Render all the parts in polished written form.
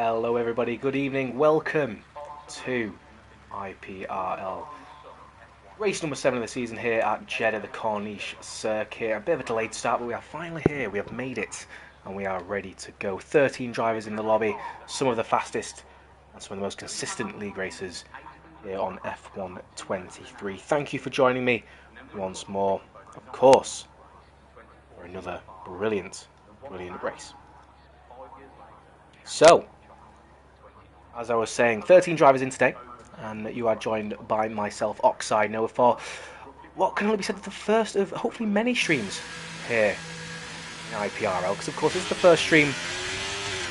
Hello everybody, good evening, welcome to IPRL. Race number 7 of the season here at Jeddah, the Corniche circuit. A bit of a delayed start, but we are finally here, we have made it, and we are ready to go. 13 drivers in the lobby, some of the fastest and some of the most consistent league racers here on F1 23. Thank you for joining me once more, of course, for another brilliant race. So, as I was saying, 13 drivers in today, and you are joined by myself, Oxide Noah, for what can only be said the first of hopefully many streams here in IPRL, because of course this is the first stream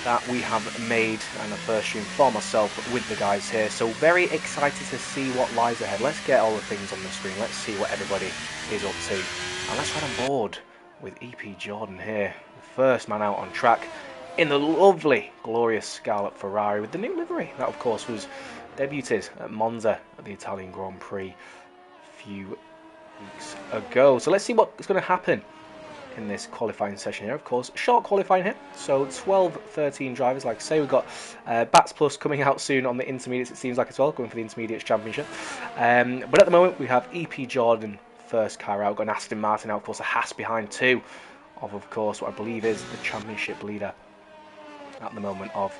that we have made, and the first stream for myself with the guys here, so very excited to see what lies ahead. Let's get all the things on the screen, let's see what everybody is up to, and let's ride on board with EP Jordan here, the first man out on track in the lovely, glorious Scarlet Ferrari with the new livery. That, of course, was debuted at Monza at the Italian Grand Prix a few weeks ago. So let's see what's going to happen in this qualifying session here. Of course, short qualifying here. So 12, 13 drivers, like I say. We've got Bats Plus coming out soon on the intermediates, it seems like as well, going for the intermediates championship. But at the moment, we have EP Jordan, first car out. We've got an Aston Martin out, of course, a Haas behind two of course, what I believe is the championship leader at the moment of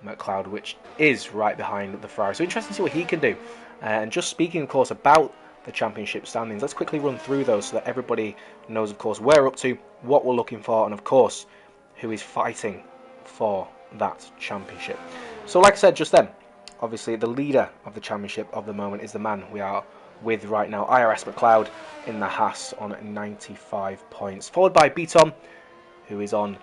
McLeod, which is right behind the Ferrari. So interesting to see what he can do. And just speaking, of course, about the championship standings, let's quickly run through those so that everybody knows, of course, where we're up to, what we're looking for, and of course, who is fighting for that championship. So like I said just then, obviously the leader of the championship of the moment is the man we are with right now, IRS McLeod in the Haas on 95 points, followed by Beaton, who is on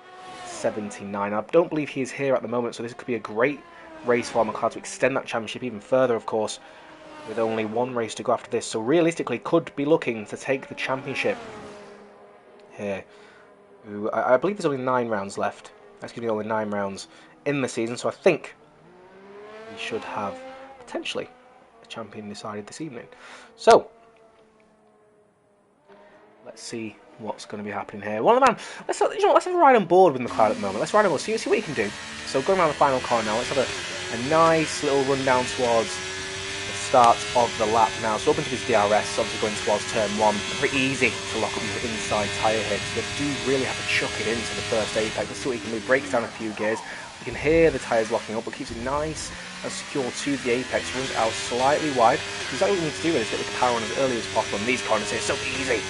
79. I don't believe he is here at the moment, so this could be a great race for McLeod to extend that championship even further, of course, with only one race to go after this. So realistically, could be looking to take the championship here. I believe there's only 9 rounds left. Excuse me, only 9 rounds in the season, so I think we should have potentially a champion decided this evening. So let's see what's going to be happening here. Well, man, let's have a ride on board with McLeod at the moment. Let's ride on board, see what he can do. So going around the final corner now, let's have a nice little run down towards the start of the lap now. So up into his DRS, obviously going towards turn 1. Pretty easy to lock up the inside tyre hit. So they do really have to chuck it into the first apex. Let's see what he can do. Breaks down a few gears. You can hear the tyres locking up, but keeps it nice and secure to the apex. Runs it out slightly wide. Exactly what we need to do is get the power on as early as possible. And these corners here, so easy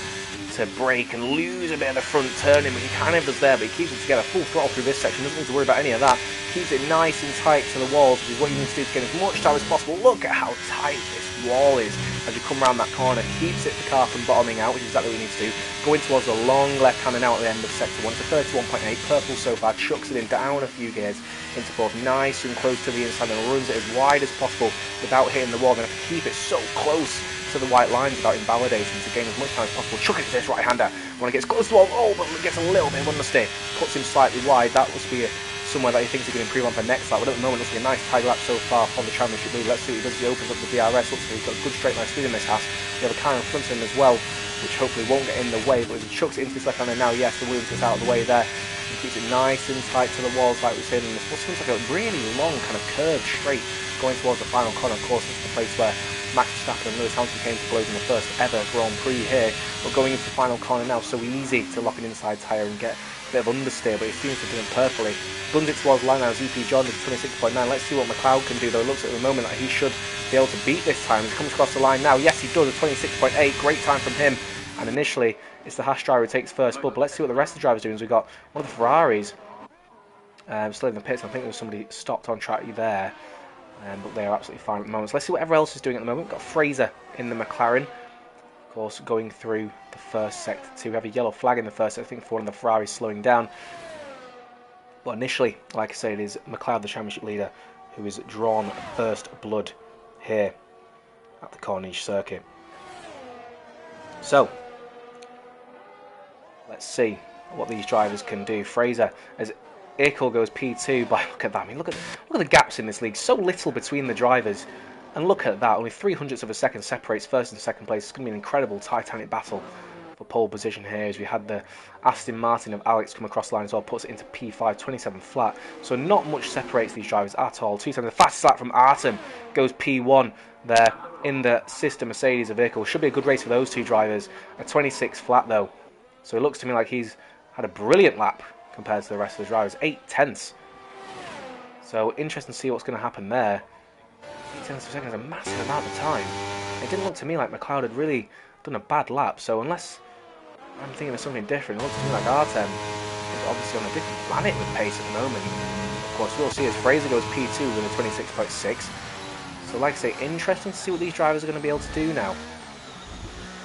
to brake and lose a bit of the front turning, but he kind of does there, but he keeps it together full throttle through this section, doesn't need to worry about any of that, keeps it nice and tight to the walls, which is what you need to do to get as much time as possible. Look at how tight this wall is as you come around that corner, keeps the car from bottoming out, which is exactly what you need to do. Going towards the long left hand and out at the end of sector 1, it's a 31.8, purple so far, chucks it in down a few gears into fourth, nice and close to the inside, and runs it as wide as possible without hitting the wall. Then have to keep it so close to the white lines without invalidating to gain as much time as possible. Chuck it to this right hander. When it gets close to the wall, oh, but it gets a little bit of understeer. Puts him slightly wide. That must be somewhere that he thinks he can improve on for next lap. But at the moment, looks like a nice tight lap so far from the championship lead. Let's see what he does. He opens up the DRS. Looks like he's got a good straight line speed in this Haas. We have a car in front of him as well, which hopefully won't get in the way. But as he chucks it into this left hander now, yes, the Williams gets out of the way there. He keeps it nice and tight to the walls like we said. And this seems like a really long kind of curved straight going towards the final corner. Of course, this is the place where Max Verstappen and Lewis Hamilton came to blows in the first ever Grand Prix here. But going into the final corner now, so easy to lock an inside tyre and get a bit of understeer, but he seems to do it perfectly. Runs it towards the line now as EP Jordan to 26.9. Let's see what McLeod can do, though. It looks at the moment that he should be able to beat this time. He comes across the line now. Yes, he does, a 26.8. Great time from him. And initially, it's the Haas driver who takes first, but let's see what the rest of the drivers do. We've got one of the Ferraris still in the pits. I think there was somebody stopped on track there. But they are absolutely fine at the moment. So let's see what everyone else is doing at the moment. We've got Fraser in the McLaren, of course, going through the first sector 2. We have a yellow flag in the first, I think, for one of the Ferraris slowing down. But initially, like I say, it is McLeod, the championship leader, who is drawn first blood here at the Corniche circuit. So let's see what these drivers can do. Fraser, as Ickles goes P2 by, look at that, I mean, look at the gaps in this league, so little between the drivers, and look at that, only 0.03 of a second separates first and second place. It's going to be an incredible Titanic battle for pole position here, as we had the Aston Martin of Alex come across the line as well, puts it into P5, 27 flat. So not much separates these drivers at all. 2 times the fastest lap from Artem goes P1 there in the sister Mercedes of Ickles. Should be a good race for those two drivers. A 26 flat though. So it looks to me like he's had a brilliant lap compared to the rest of the drivers. 8 tenths. So interesting to see what's going to happen there. 8 tenths per second is a massive amount of time. It didn't look to me like McLeod had really done a bad lap. So unless I'm thinking of something different, it looks to me like Artem is obviously on a different planet with pace at the moment. Of course, we'll see as Fraser goes P2 with a 26.6. So like I say, interesting to see what these drivers are going to be able to do now.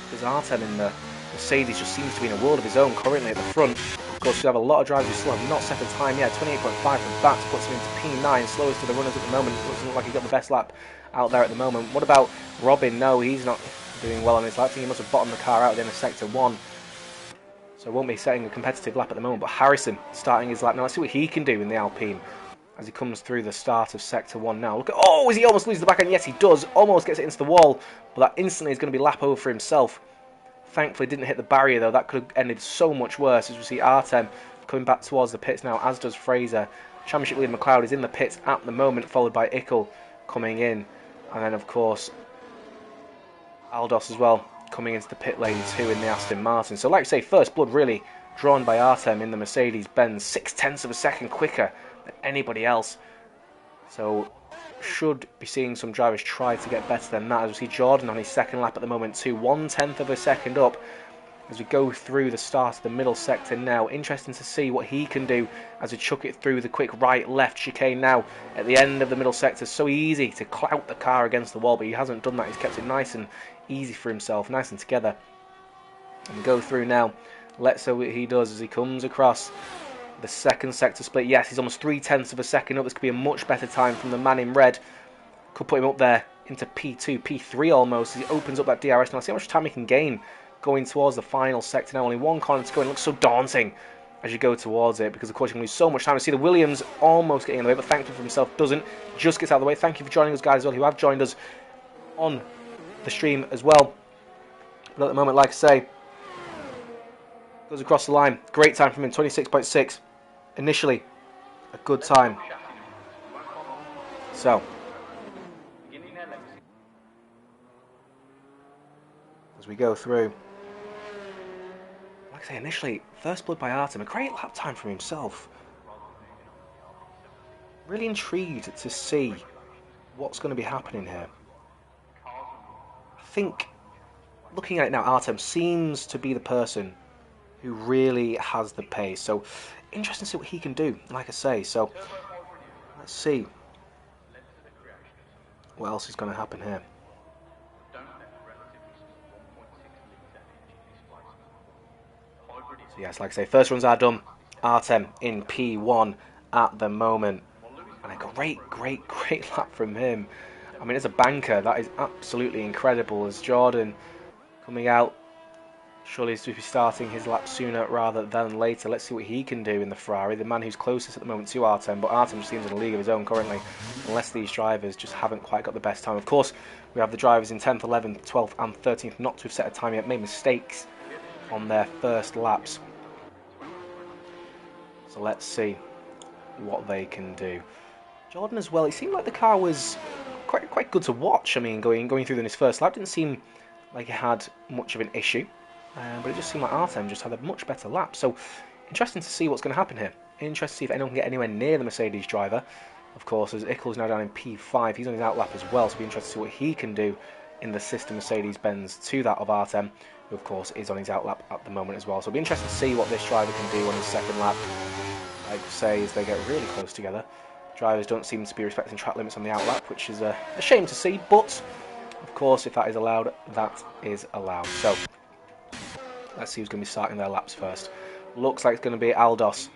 Because Artem in the Mercedes just seems to be in a world of his own currently at the front. Of course, we have a lot of drivers who still have not set a time yet. 28.5 from Bats puts him into P9, slowest of the runners at the moment. Doesn't look like he got the best lap out there at the moment. What about Robin? No, he's not doing well on his lap. I think he must have bottomed the car out at the end of Sector 1. So won't be setting a competitive lap at the moment. But Harrison starting his lap now. Let's see what he can do in the Alpine as he comes through the start of Sector 1 now. Look at, oh, is he almost loses the back end? Yes, he does. Almost gets it into the wall. But that instantly is going to be lap over for himself. Thankfully didn't hit the barrier though. That could have ended so much worse, as we see Artem coming back towards the pits now, as does Fraser. Championship leader McLeod is in the pits at the moment, followed by Ickles coming in. And then of course Aldos as well coming into the pit lane too in the Aston Martin. So like I say, first blood really drawn by Artem in the Mercedes-Benz, 0.6 of a second quicker than anybody else. So should be seeing some drivers try to get better than that, as we see Jordan on his second lap at the moment too, 1/10 of a second up as we go through the start of the middle sector now. Interesting to see what he can do as we chuck it through the quick right left chicane now at the end of the middle sector. So easy to clout the car against the wall, but he hasn't done that. He's kept it nice and easy for himself, nice and together. And we go through now. Let's see what he does as he comes across the second sector split. Yes, he's almost 0.3 of a second up. This could be a much better time from the man in red. Could put him up there into P2, P3 almost, as he opens up that DRS. Now, see how much time he can gain going towards the final sector now. Only one corner to go, and it looks so daunting as you go towards it, because of course you can lose so much time. I see the Williams almost getting in the way, but thankfully for himself doesn't. Just gets out of the way. Thank you for joining us, guys, as well, who have joined us on the stream as well. But at the moment, like I say, goes across the line. Great time from him, 26.6. Initially, a good time. So, as we go through, like I say, initially, first blood by Artem, a great lap time from himself. Really intrigued to see what's going to be happening here. I think, looking at it now, Artem seems to be the person who really has the pace. So, interesting to see what he can do, like I say. So, let's see what else is going to happen here. So yes, like I say, first runs are done. Artem in P1 at the moment. And a great lap from him. I mean, as a banker, that is absolutely incredible. As Jordan coming out, surely he's to be starting his lap sooner rather than later. Let's see what he can do in the Ferrari, the man who's closest at the moment to Artem. But Artem just seems in a league of his own currently, unless these drivers just haven't quite got the best time. Of course, we have the drivers in 10th, 11th, 12th and 13th not to have set a time yet, made mistakes on their first laps. So let's see what they can do. Jordan as well, it seemed like the car was quite good to watch. I mean, going through in his first lap, didn't seem like it had much of an issue. But it just seemed like Artem just had a much better lap. So, interesting to see what's going to happen here. Interesting to see if anyone can get anywhere near the Mercedes driver. Of course, as Ickles now down in P5, he's on his outlap as well. So, it'll be interesting to see what he can do in the sister Mercedes-Benz to that of Artem, who of course is on his outlap at the moment as well. So, it'll be interesting to see what this driver can do on his second lap. I'd say as they get really close together. Drivers don't seem to be respecting track limits on the outlap, which is a shame to see. But, of course, if that is allowed, that is allowed. So, let's see who's going to be starting their laps first. Looks like it's going to be Aldos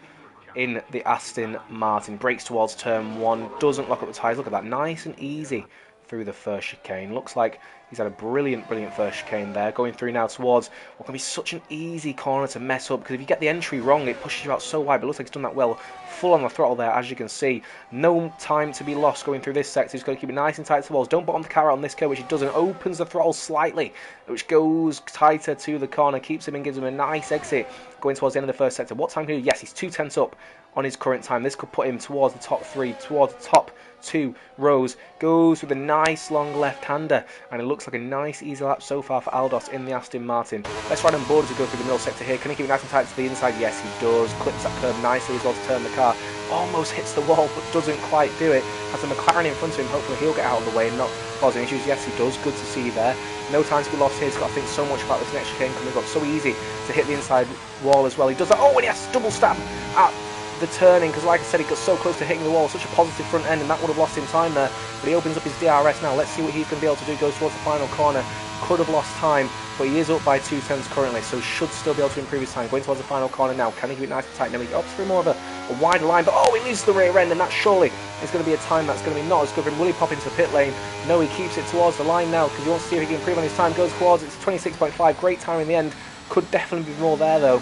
in the Aston Martin. Brakes towards turn 1. Doesn't lock up the tyres. Look at that. Nice and easy through the first chicane. Looks like he's had a brilliant first chicane there. Going through now towards what can be such an easy corner to mess up, because if you get the entry wrong, it pushes you out so wide, but it looks like he's done that well. Full on the throttle there, as you can see. No time to be lost going through this sector. He's got to keep it nice and tight to the walls. Don't bottom the car out on this curve, which he doesn't. Opens the throttle slightly, which goes tighter to the corner, keeps him and gives him a nice exit going towards the end of the first sector. What time can he do? Yes, he's 2/10 up on his current time. This could put him towards the top three, towards the top two rows. Goes with a nice long left-hander, and it looks like a nice easy lap so far for Aldos in the Aston Martin. Let's ride on board as we go through the middle sector here. Can he keep it nice and tight to the inside? Yes, he does. Clips that curve nicely as well to turn the car. Almost hits the wall, but doesn't quite do it. Has the McLaren in front of him. Hopefully he'll get out of the way and not cause any issues. Yes, he does. Good to see there. No time to be lost here. He's got to think so much about this next chicane coming up. So easy to hit the inside wall as well. He does that. Oh, and yes, double stab at the turning, because like I said, he got so close to hitting the wall. Such a positive front end, and that would have lost him time there. But he opens up his DRS now. Let's see what he's going to be able to do. Goes towards the final corner. Could have lost time, but he is up by 2/10 currently, so should still be able to improve his time. Going towards the final corner now. Can he keep it nice and tight? No, he opts for more of a wider line, but oh, he loses the rear end, and that surely is going to be a time that's going to be not as good for him. Will he pop into the pit lane? No, he keeps it towards the line now, because he wants to see if he can improve on his time. Goes towards, it's 26.5. Great time in the end. Could definitely be more there, though,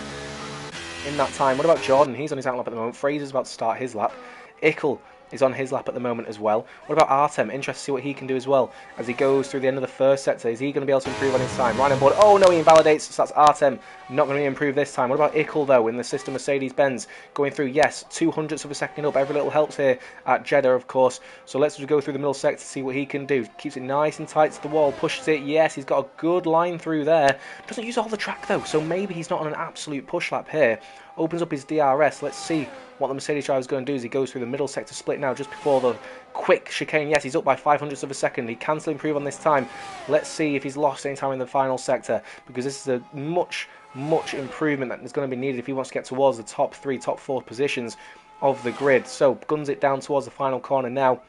in that time. What about Jordan? He's on his out lap at the moment. Fraser's about to start his lap. Ickles is on his lap at the moment as well. What about Artem? Interested to see what he can do as well as he goes through the end of the first sector. Is he going to be able to improve on his time? Right on board. Oh no, he invalidates. So that's Artem not going to improve this time. What about Ickles though in the system Mercedes-Benz going through? Yes, 200ths of a second up. Every little helps here at Jeddah, of course. So let's just go through the middle sector to see what he can do. Keeps it nice and tight to the wall. Pushes it. Yes, he's got a good line through there. Doesn't use all the track though, so maybe he's not on an absolute push lap here. Opens up his DRS. Let's see what the Mercedes driver is going to do as he goes through the middle sector split now, just before the quick chicane. Yes, he's up by 500ths of a second. He can still improve on this time. Let's see if he's lost any time in the final sector, because this is a much improvement that is going to be needed if he wants to get towards the top 3, top 4 positions of the grid. So guns it down towards the final corner now.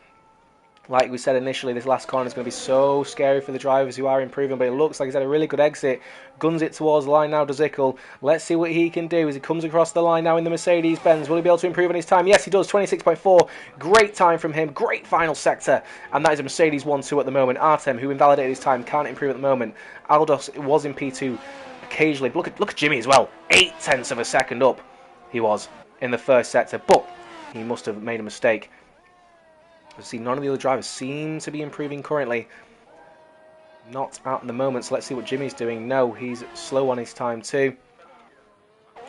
Like we said initially, this last corner is going to be so scary for the drivers who are improving, but it looks like he's had a really good exit. Guns it towards the line now, does Ickles. Let's see what he can do as he comes across the line now in the Mercedes-Benz. Will he be able to improve on his time? Yes, he does. 26.4. Great time from him. Great final sector. And that is a Mercedes 1-2 at the moment. Artem, who invalidated his time, can't improve at the moment. Aldos was in P2 occasionally. But look at Jimmy as well. 0.8 of a second up he was in the first sector. But he must have made a mistake. See, none of the other drivers seem to be improving currently. Not at the moment, so let's see what Jimmy's doing. No, he's slow on his time too.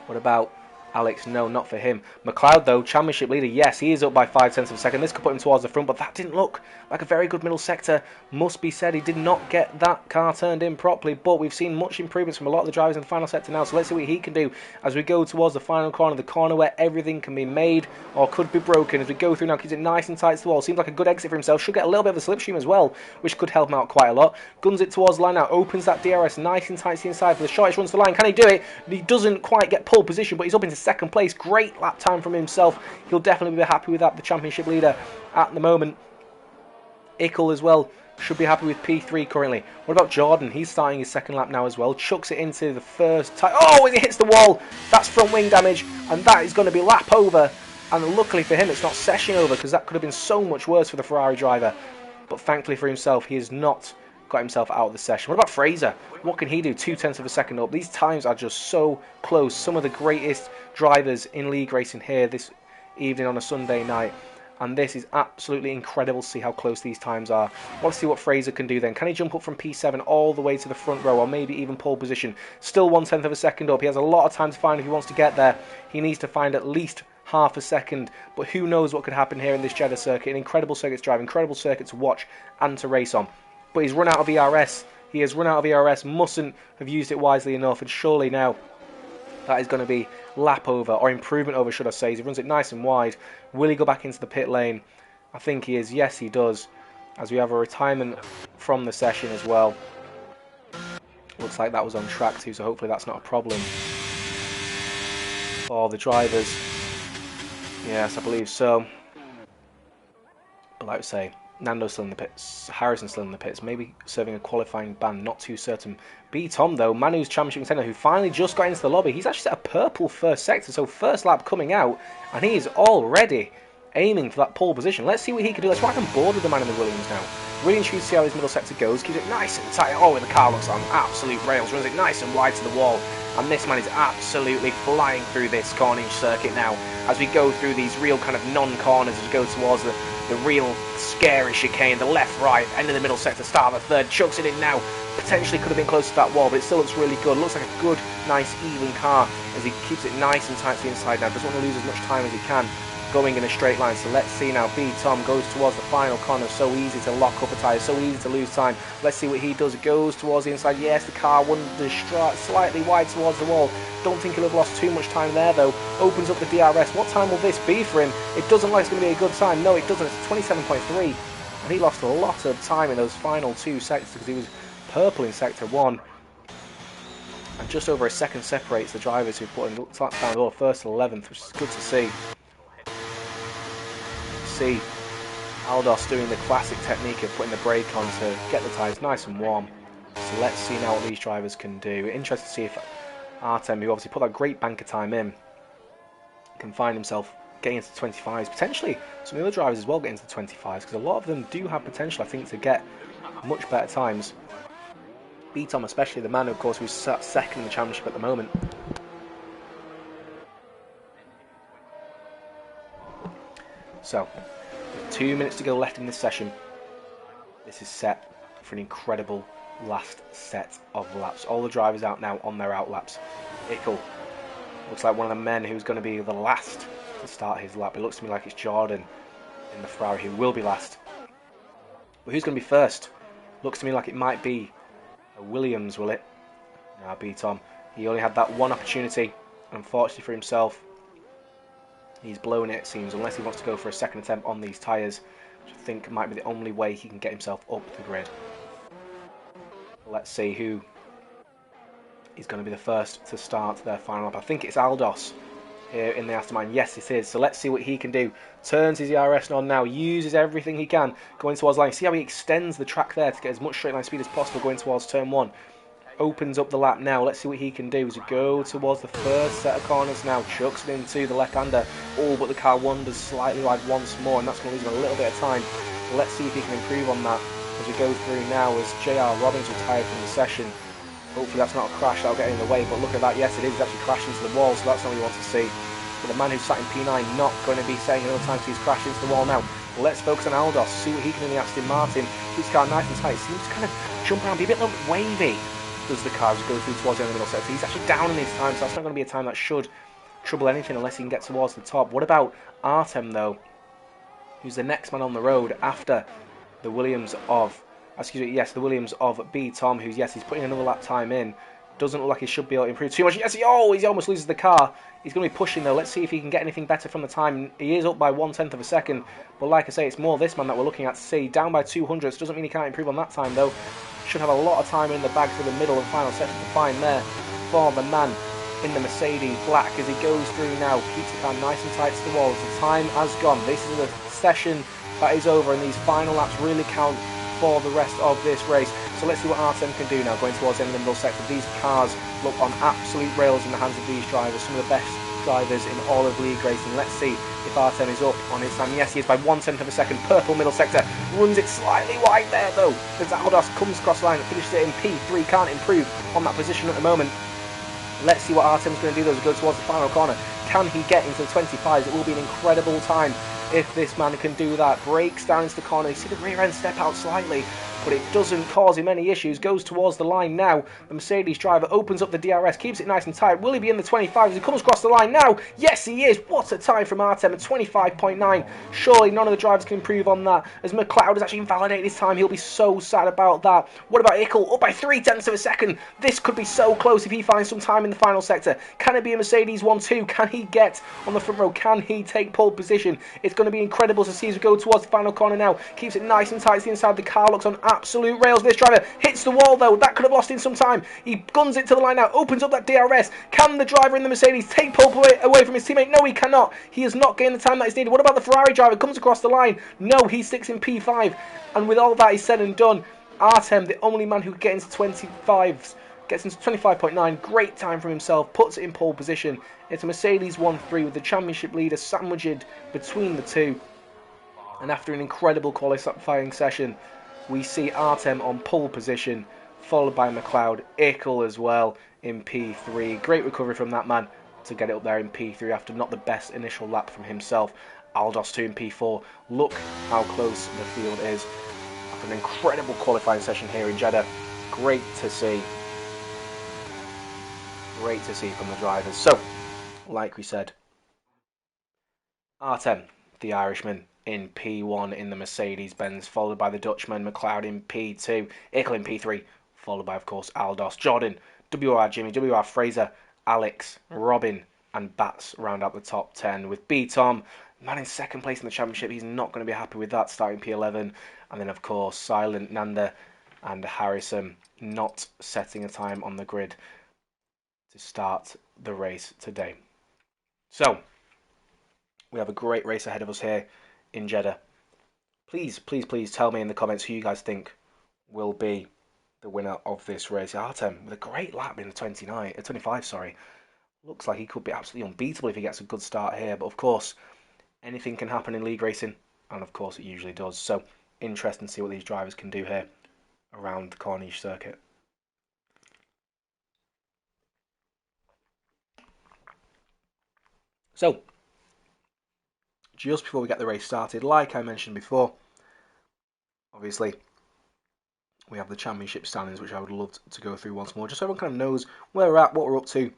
What about Alex? No, not for him. McLeod, though, championship leader, yes, he is up by 0.5 of a second. This could put him towards the front, but that didn't look like a very good middle sector. Must be said, he did not get that car turned in properly, but we've seen much improvements from a lot of the drivers in the final sector now, so let's see what he can do as we go towards the final corner, the corner where everything can be made or could be broken. As we go through now, keeps it nice and tight to the wall. Seems like a good exit for himself. Should get a little bit of a slipstream as well, which could help him out quite a lot. Guns it towards the line now, opens that DRS nice and tight to the inside for the shortest runs to the line. Can he do it? He doesn't quite get pole position, but he's up into second place. Great lap time from himself. He'll definitely be happy with that, the championship leader at the moment. Ickles as well should be happy with P3 currently. What about Jordan? He's starting his second lap now as well. Chucks it into the first time. Oh, it hits the wall. That's front wing damage, and that is going to be lap over. And luckily for him, it's not session over, because that could have been so much worse for the Ferrari driver. But thankfully for himself, he has not got himself out of the session. What about Fraser? What can he do? 0.2 of a second up. These times are just so close. Some of the greatest drivers in league racing here this evening on a Sunday night. And this is absolutely incredible to see how close these times are. Let's see what Fraser can do then. Can he jump up from P7 all the way to the front row, or maybe even pole position? Still 0.1 of a second up. He has a lot of time to find if he wants to get there. He needs to find at least half a second, but who knows what could happen here in this Jeddah circuit. An incredible circuit to drive, incredible circuit to watch and to race on. But he's run out of ERS. He has run out of ERS, mustn't have used it wisely enough, and surely now that is going to be lap over, or improvement over, should I say. He runs it nice and wide. Will he go back into the pit lane? I think he is. Yes, he does, as we have a retirement from the session as well. Looks like that was on track too, so hopefully that's not a problem for the drivers. Yes, I believe so. But like I say, Nando's still in the pits, Harrison's still in the pits, maybe serving a qualifying ban, not too certain. B. Tom, though, Manu's championship contender, who finally just got into the lobby, he's actually set a purple first sector, so first lap coming out, and he is already aiming for that pole position. Let's see what he can do. Let's ride on board with the man in the Williams now. Really intrigued to see how his middle sector goes. Keeps it nice and tight. Oh, and the car looks on absolute rails. Runs it nice and wide to the wall. And this man is absolutely flying through this cornering circuit now. As we go through these real kind of non-corners, as we go towards the real scary chicane, the left, right, end of the middle sector, start of the third, chucks it in now. Potentially could have been close to that wall, but it still looks really good. Looks like a good, nice, even car as he keeps it nice and tight to the inside now. Doesn't want to lose as much time as he can going in a straight line. So let's see now. B Tom goes towards the final corner. So easy to lock up a tyre, so easy to lose time. Let's see what he does. It goes towards the inside. Yes, the car wanders slightly wide towards the wall. Don't think he'll have lost too much time there though. Opens up the DRS. What time will this be for him? It doesn't look like it's going to be a good time. No, it doesn't. It's 27.3. And he lost a lot of time in those final two sectors because he was purple in sector 1. And just over a second separates the drivers who put in laps down the first to 11th, which is good to see. See Aldos doing the classic technique of putting the brake on to get the tyres nice and warm. So let's see now what these drivers can do. Interested to see if Artem, who obviously put that great banker time in, can find himself getting into the 25s. Potentially some of the other drivers as well get into the 25s, because a lot of them do have potential, I think, to get much better times. B-Tom especially, the man, of course, who's sat second in the championship at the moment. So, with 2 minutes to go left in this session, this is set for an incredible last set of laps. All the drivers out now on their out laps. Ickles looks like one of the men who's going to be the last to start his lap. It looks to me like it's Jordan in the Ferrari who will be last. But who's going to be first? Looks to me like it might be a Williams, will it? Now, B-Tom. He only had that one opportunity. Unfortunately for himself, he's blown it seems, unless he wants to go for a second attempt on these tyres, which I think might be the only way he can get himself up the grid. Let's see who is going to be the first to start their final lap. I think it's Aldos here in the Mastermind. Yes, it is. So let's see what he can do. Turns his ERS on now, uses everything he can going towards line. See how he extends the track there to get as much straight line speed as possible going towards turn 1. Opens up the lap now. Let's see what he can do as we go towards the first set of corners now. Chucks it into the left-hander. Oh, but the car wanders slightly wide once more, and that's going to lose him a little bit of time. Let's see if he can improve on that as we go through now as J.R. Robbins retired from the session. Hopefully that's not a crash that'll get in the way, but look at that. Yes, it is. He's actually crashed into the wall, so that's not what you want to see. But the man who's sat in P9 not going to be saying another time he's crashed into the wall now. Let's focus on Aldos, see what he can do in the Aston Martin. Keeps the car nice and tight. Seems to kind of jump around, be a bit wavy. Does the car as we go through towards the end of the middle sector. He's actually down in his time, so that's not going to be a time that should trouble anything unless he can get towards the top. What about Artem, though, who's the next man on the road after the Williams of, the Williams of B. Tom, who's, yes, he's putting another lap time in. Doesn't look like he should be able to improve too much. Yes, he almost loses the car. He's going to be pushing, though. Let's see if he can get anything better from the time. He is up by 1/10 of a second, but like I say, it's more this man that we're looking at to see. Down by 200, doesn't mean he can't improve on that time, though. Should have a lot of time in the bag for the middle and final section to find there for the man in the Mercedes black as he goes through now. Keeps the car nice and tight to the walls. The time has gone. This is a session that is over, and these final laps really count for the rest of this race. So let's see what Artem can do now going towards the end of the middle sector. These cars look on absolute rails in the hands of these drivers, some of the best drivers in all of league racing. Let's see if Artem is up on his time. Yes, he is by 1/10 of a second. Purple middle sector, runs it slightly wide there though as Aldos comes across the line and finishes it in P3. Can't improve on that position at the moment. Let's see what Artem's going to do though as we go towards the final corner. Can he get into the 25s? It will be an incredible time if this man can do that. Breaks down into the corner. You see the rear end step out slightly, but it doesn't cause him any issues. Goes towards the line now. The Mercedes driver opens up the DRS, keeps it nice and tight. Will he be in the 25s? He comes across the line now. Yes, he is. What a time from Artem at 25.9. Surely none of the drivers can improve on that. As McLeod has actually invalidated his time, he'll be so sad about that. What about Ickles? Up by 0.3 of a second. This could be so close if he finds some time in the final sector. Can it be a Mercedes 1-2? Can he get on the front row? Can he take pole position? It's going to be incredible to see as we go towards the final corner now. Keeps it nice and tight to the inside. The car looks on absolute rails. This driver hits the wall though. That could have lost him some time. He guns it to the line now. Opens up that DRS. Can the driver in the Mercedes take pole away from his teammate? No, he cannot. He is not getting the time that is needed. What about the Ferrari driver? Comes across the line. No, he sticks in P5. And with all that is said and done, Artem, the only man who gets into 25s, gets into 25.9. Great time for himself. Puts it in pole position. It's a Mercedes 1-3 with the championship leader sandwiched between the two. And after an incredible qualifying session, we see Artem on pole position, followed by McLeod, Ickles as well in P3. Great recovery from that man to get it up there in P3 after not the best initial lap from himself. Aldos 2 in P4. Look how close the field is. After an incredible qualifying session here in Jeddah. Great to see. Great to see from the drivers. So, like we said, Artem, the Irishman, in P1 in the Mercedes-Benz, followed by the Dutchman, McLeod in P2, Ickles in P3, followed by, of course, Aldos, Jordan, WR Jimmy, WR Fraser, Alex, Robin, and Bats round out the top 10, with B Tom, man in second place in the championship. He's not going to be happy with that, starting P11. And then, of course, Silent, Nanda, and Harrison not setting a time on the grid to start the race today. So, we have a great race ahead of us here in Jeddah. Please, please, please tell me in the comments who you guys think will be the winner of this race. Artem with a great lap in the 25, sorry. Looks like he could be absolutely unbeatable if he gets a good start here. But of course, anything can happen in league racing, and of course it usually does. So, interesting to see what these drivers can do here around the Corniche circuit. So, just before we get the race started, like I mentioned before, obviously, we have the championship standings, which I would love to go through once more, just so everyone kind of knows where we're at, what we're up to,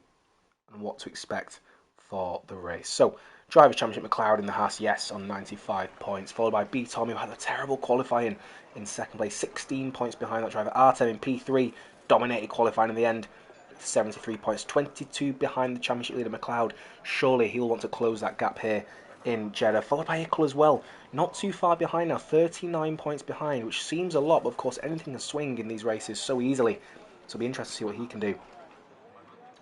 and what to expect for the race. So, Drivers' Championship, McLeod in the Haas, yes, on 95 points, followed by B. Tom, who had a terrible qualifying in second place, 16 points behind that driver. Artem in P3, dominated qualifying in the end, 73 points, 22 behind the championship leader, McLeod. Surely he'll want to close that gap here in Jeddah, followed by Ickles as well. Not too far behind now, 39 points behind, which seems a lot, but of course anything can swing in these races so easily. So it'll be interesting to see what he can do.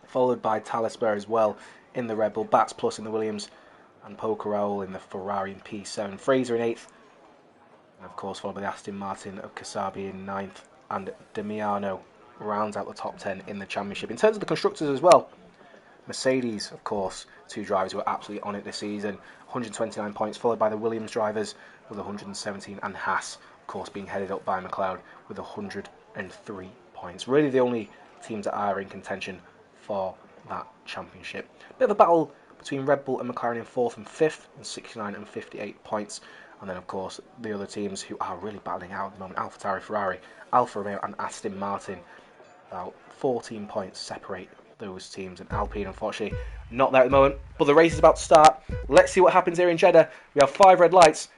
Followed by Talisper as well in the Red Bull, Bats Plus in the Williams, and Pokerol in the Ferrari in P7. Fraser in 8th, and of course followed by the Aston Martin of Kasabi in 9th, and Damiano rounds out the top 10 in the championship. In terms of the constructors as well, Mercedes, of course, two drivers who are absolutely on it this season, 129 points, followed by the Williams drivers with 117, and Haas, of course, being headed up by McLeod with 103 points. Really the only teams that are in contention for that championship. Bit of a battle between Red Bull and McLaren in 4th and 5th, and 69 and 58 points. And then, of course, the other teams who are really battling out at the moment, AlphaTauri, Ferrari, Alfa Romeo and Aston Martin. About 14 points separate those teams, and Alpine, unfortunately, not there at the moment. But the race is about to start. Let's see what happens here in Jeddah. We have 5 red lights.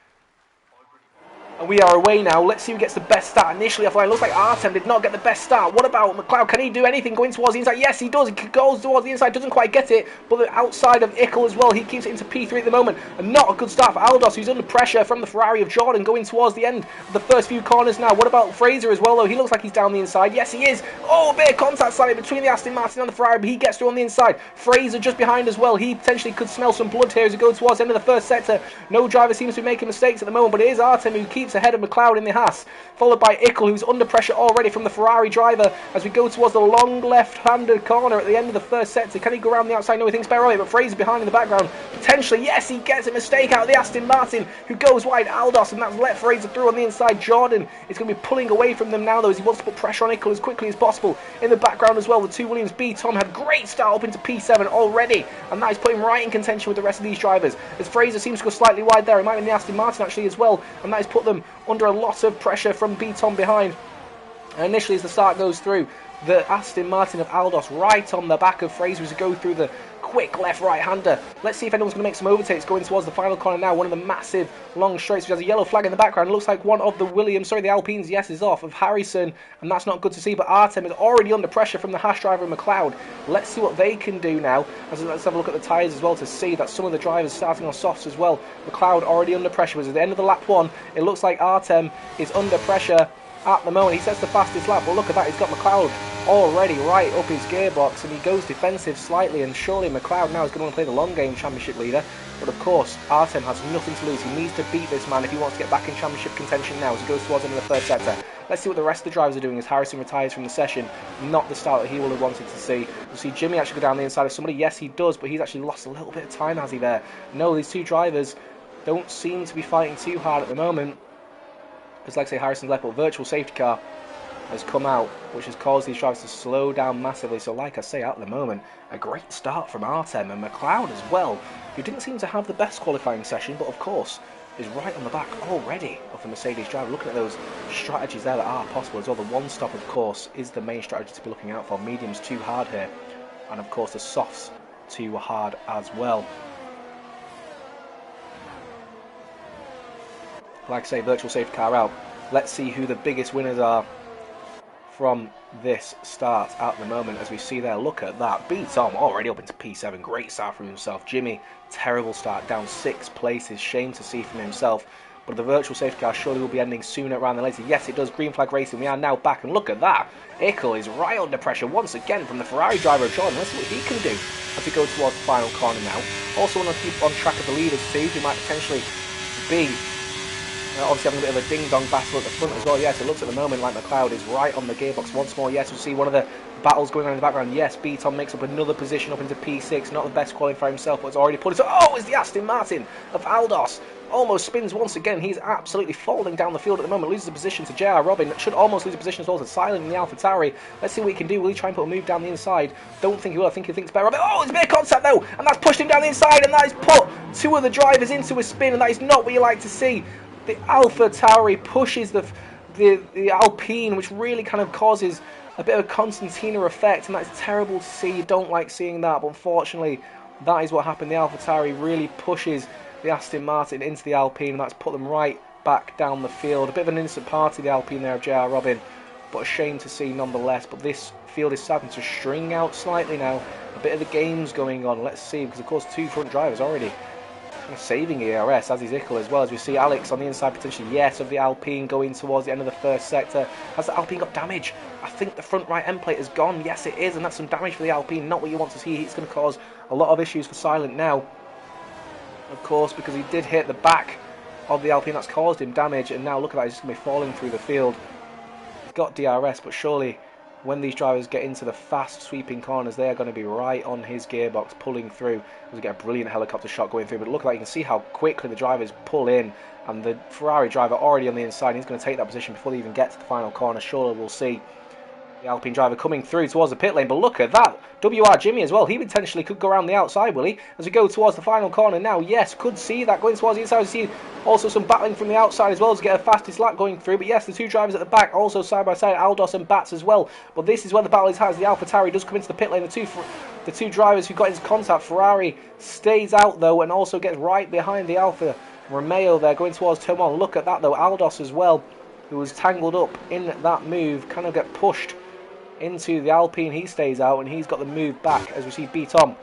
And we are away now. Let's see who gets the best start initially off line. Looks like Artem did not get the best start. What about McLeod? Can he do anything going towards the inside? Yes, he does. He goes towards the inside, doesn't quite get it. But the outside of Ickles as well. He keeps it into P3 at the moment. And not a good start for Aldos, who's under pressure from the Ferrari of Jordan going towards the end of the first few corners now. What about Fraser as well, though? He looks like he's down the inside. Yes, he is. Oh, a bit of contact slightly between the Aston Martin and the Ferrari, but he gets through on the inside. Fraser just behind as well. He potentially could smell some blood here as we go towards the end of the first sector. No driver seems to be making mistakes at the moment, but it is Artem who keeps ahead of McLeod in the Haas, followed by Ickles, who's under pressure already from the Ferrari driver as we go towards the long left-handed corner at the end of the first sector. Can he go around the outside? No, he thinks better of it, but Fraser behind in the background. Potentially, yes, he gets a mistake out of the Aston Martin, who goes wide. Aldos, and that's let Fraser through on the inside. Jordan is going to be pulling away from them now, though, as he wants to put pressure on Ickles as quickly as possible. In the background as well, the two Williams B. Tom had great start up into P7 already, and that is putting him right in contention with the rest of these drivers, as Fraser seems to go slightly wide there. It might be in the Aston Martin actually as well, and that has put them under a lot of pressure from B. Tom behind. And initially, as the start goes through, the Aston Martin of Aldos right on the back of Fraser as we go through the quick left right-hander. Let's see if anyone's going to make some overtakes going towards the final corner now. One of the massive long straights, which has a yellow flag in the background. It looks like one of the the Alpines, yes, is off of Harrison, and that's not good to see. But Artem is already under pressure from the Haas driver and McLeod. Let's see what they can do now. Let's have a look at the tyres as well to see that some of the drivers starting on softs as well. McLeod already under pressure. As at the end of the lap 1, it looks like Artem is under pressure at the moment. He sets the fastest lap. Well, look at that. He's got McLeod already right up his gearbox, and he goes defensive slightly, and surely McLeod now is going to want to play the long game, championship leader. But of course, Artem has nothing to lose. He needs to beat this man if he wants to get back in championship contention now as he goes towards the end of the first sector. Let's see what the rest of the drivers are doing as Harrison retires from the session. Not the start that he will have wanted to see. We'll see Jimmy actually go down the inside of somebody. Yes, he does, but he's actually lost a little bit of time, has he, there? No, these two drivers don't seem to be fighting too hard at the moment. Because like I say, Harrison's left, but virtual safety car has come out, which has caused these drivers to slow down massively. So like I say, at the moment, a great start from Artem and McLeod as well, who didn't seem to have the best qualifying session, but of course is right on the back already of the Mercedes driver. Looking at those strategies there that are possible as well. The one stop, of course, is the main strategy to be looking out for. Medium's too hard here, and of course the softs too hard as well. Like I say, virtual safety car out. Let's see who the biggest winners are from this start at the moment. As we see there, look at that. B Tom already up into P7. Great start from himself. Jimmy, terrible start, down 6 places. Shame to see from himself. But the virtual safety car surely will be ending sooner rather than later. Yes, it does. Green flag racing. We are now back. And look at that. Ickles is right under pressure once again from the Ferrari driver of Jordan. Let's see what he can do as we go towards the final corner now. Also want to keep on track of the leaders too, who might potentially be obviously having a bit of a ding-dong battle at the front as well. Yes, it looks at the moment like McLeod is right on the gearbox once more. Yes, we see one of the battles going on in the background. Yes, Beaton makes up another position up into P6. Not the best qualifying himself, but it's already put it. Oh, it's the Aston Martin of Aldos. Almost spins once again. He's absolutely falling down the field at the moment. Loses a position to JR Robin. Should almost lose a position as well to Silent in the AlphaTauri. Let's see what he can do. Will he try and put a move down the inside? Don't think he will. I think he thinks better of it. Oh, it's a bit of contact though. And that's pushed him down the inside. And that has put 2 of the drivers into a spin. And that is not what you like to see. The AlphaTauri pushes the Alpine, which really kind of causes a bit of a Constantina effect, and that's terrible to see. You don't like seeing that, but unfortunately, that is what happened. The AlphaTauri really pushes the Aston Martin into the Alpine, and that's put them right back down the field. A bit of an innocent party, the Alpine there of JR Robin, but a shame to see nonetheless. But this field is starting to string out slightly now. A bit of the game's going on. Let's see, because of course 2 front drivers already saving ERS, as is Ickles as well. As we see Alex on the inside potentially, yes, of the Alpine going towards the end of the first sector. Has the Alpine got damage? I think the front right end plate has gone. Yes, it is, and that's some damage for the Alpine. Not what you want to see. It's going to cause a lot of issues for Silent now, of course, because he did hit the back of the Alpine. That's caused him damage, and now look at that, he's just going to be falling through the field. He's got DRS, but surely when these drivers get into the fast sweeping corners, they are going to be right on his gearbox, pulling through. We get a brilliant helicopter shot going through, but look at that, you can see how quickly the drivers pull in, and the Ferrari driver already on the inside. He's going to take that position before they even get to the final corner. Surely we'll see the Alpine driver coming through towards the pit lane, but look at that. WR Jimmy as well, he potentially could go around the outside, will he? As we go towards the final corner now, yes, could see that going towards the inside. We see also some battling from the outside as well to get a fastest lap going through, but yes, the 2 drivers at the back also side by side, Aldos and Bats as well. But this is where the battle is hard, as the AlphaTauri does come into the pit lane. The two drivers who got into contact, Ferrari stays out though, and also gets right behind the Alfa Romeo there going towards turn 1. Look at that though, Aldos as well, who was tangled up in that move, kind of get pushed into the Alpine. He stays out, and he's got the move back, as we see B-Tom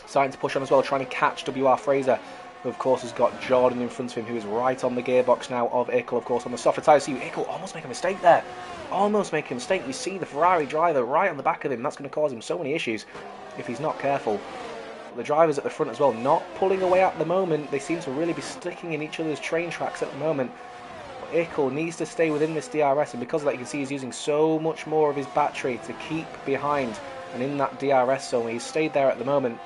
starting to push on as well, trying to catch WR Fraser, who of course has got Jordan in front of him, who is right on the gearbox now of Ickles, of course on the softer tyres. See Ickles almost make a mistake there, almost make a mistake. We see the Ferrari driver right on the back of him. That's going to cause him so many issues if he's not careful. But the drivers at the front as well, not pulling away at the moment. They seem to really be sticking in each other's train tracks at the moment. Ickles needs to stay within this DRS, and because of that you can see he's using so much more of his battery to keep behind and in that DRS zone. He's stayed there at the moment.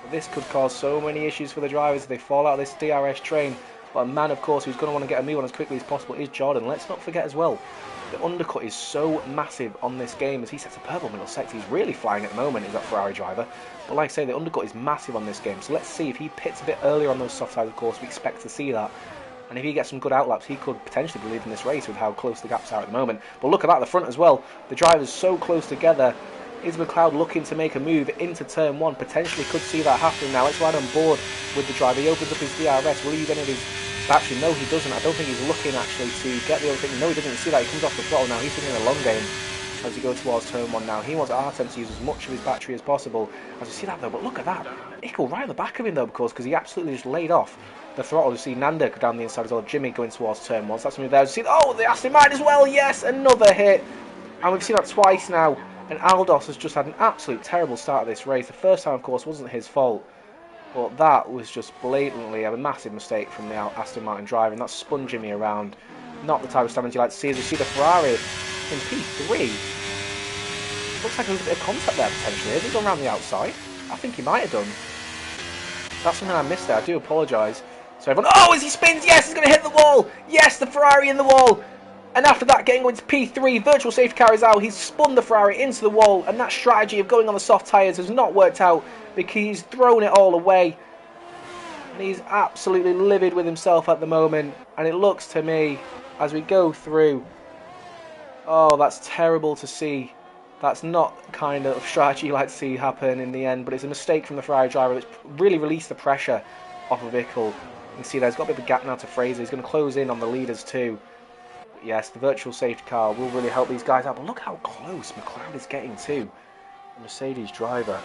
But this could cause so many issues for the drivers if they fall out of this DRS train. But a man, of course, who's going to want to get a move on as quickly as possible is Jordan. Let's not forget as well, the undercut is so massive on this game as he sets a purple middle sector. He's really flying at the moment, is that Ferrari driver. But like I say, the undercut is massive on this game. So let's see if he pits a bit earlier on those soft sides, of course. We expect to see that. And if he gets some good outlaps, he could potentially be leading this race with how close the gaps are at the moment. But look at that at the front as well. The drivers so close together. Is McLeod looking to make a move into turn 1? Potentially could see that happening now. Let's ride on board with the driver. He opens up his DRS. Will he use any of his battery? No, he doesn't. I don't think he's looking actually to get the other thing. No, he doesn't. See that? He comes off the throttle now. He's thinking a long game as we go towards turn 1 now. He wants Artem to use as much of his battery as possible. As we see that though, but look at that. Ickles right on the back of him though, because he absolutely just laid off the throttle. You see Nanda go down the inside as well. Jimmy going towards turn 1. So that's something there. You see, oh, the Aston Martin as well. Yes, another hit. And we've seen that twice now. And Aldos has just had an absolute terrible start of this race. The first time, of course, wasn't his fault. But that was just blatantly a massive mistake from the Aston Martin driver. And that spun Jimmy around. Not the type of damage you like to see. As you see the Ferrari in P3. Looks like a little bit of contact there potentially. Has he gone around the outside? I think he might have done. That's something I missed there. I do apologise. So everyone, oh, as he spins, yes, he's going to hit the wall. Yes, the Ferrari in the wall. And after that, getting into P3, virtual safety car is out. He's spun the Ferrari into the wall, and that strategy of going on the soft tyres has not worked out because he's thrown it all away. And he's absolutely livid with himself at the moment. And it looks to me, as we go through, oh, that's terrible to see. That's not kind of strategy you like to see happen in the end, but it's a mistake from the Ferrari driver that's really released the pressure off of Ickles. You can see there's got a bit of a gap now to Fraser. He's going to close in on the leaders too. But yes, the virtual safety car will really help these guys out. But look how close McLeod is getting to the Mercedes driver.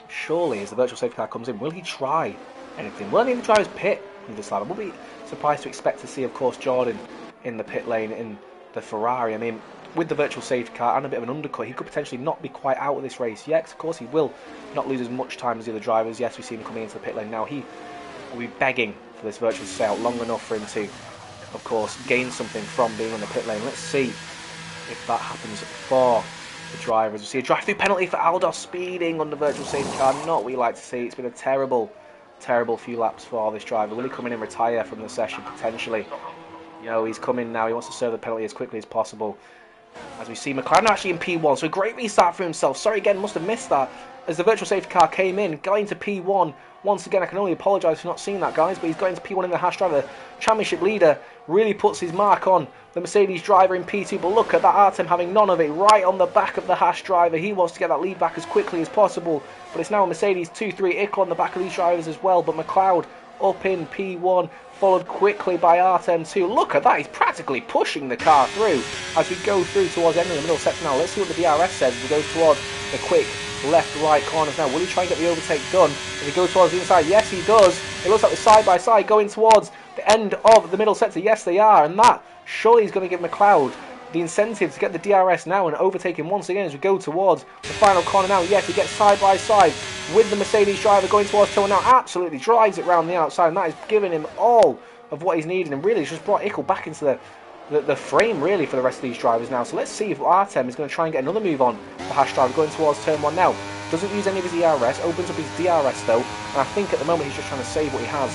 Surely, as the virtual safety car comes in, will he try anything? Will any of the drivers pit in this lap? I would be surprised to expect to see, of course, Jordan in the pit lane in the Ferrari. I mean, with the virtual safety car and a bit of an undercut, he could potentially not be quite out of this race yet. Of course, he will not lose as much time as the other drivers. Yes, we see him coming into the pit lane now. He will be begging for this virtual stay out long enough for him to, of course, gain something from being in the pit lane. Let's see if that happens for the drivers. We see a drive-through penalty for Aldos speeding on the virtual safety car. Not what we like to see. It's been a terrible, terrible few laps for this driver. Will he come in and retire from the session potentially? You know, he's coming now. He wants to serve the penalty as quickly as possible. As we see McLaren actually in P1, so a great restart for himself. Sorry again, must have missed that. As the virtual safety car came in, going to P1. Once again, I can only apologise for not seeing that, guys, but he's going to P1 in the Haas driver. Championship leader really puts his mark on the Mercedes driver in P2, but look at that Artem having none of it right on the back of the Haas driver. He wants to get that lead back as quickly as possible, but it's now a Mercedes 2-3 Ickles on the back of these drivers as well, but McLeod up in P1, followed quickly by Artem 2. Look at that, he's practically pushing the car through as we go through towards the end of the middle sector now. Let's see what the DRS says as we go towards the quick left-right corners now. Will he try and get the overtake done? If he goes towards the inside, yes he does. It looks like the side-by-side going towards the end of the middle sector. Yes they are, and that surely is going to give McLeod the incentive to get the DRS now and overtake him once again as we go towards the final corner now. Yes, he gets side-by-side with the Mercedes driver going towards Tillman now. Absolutely drives it round the outside, and that is giving him all of what he's needed, and really just brought Ickles back into the frame really for the rest of these drivers now. So let's see if Artem is going to try and get another move on the Haas driver going towards turn 1 now. Doesn't use any of his ERS, opens up his DRS though, and I think at the moment he's just trying to save what he has.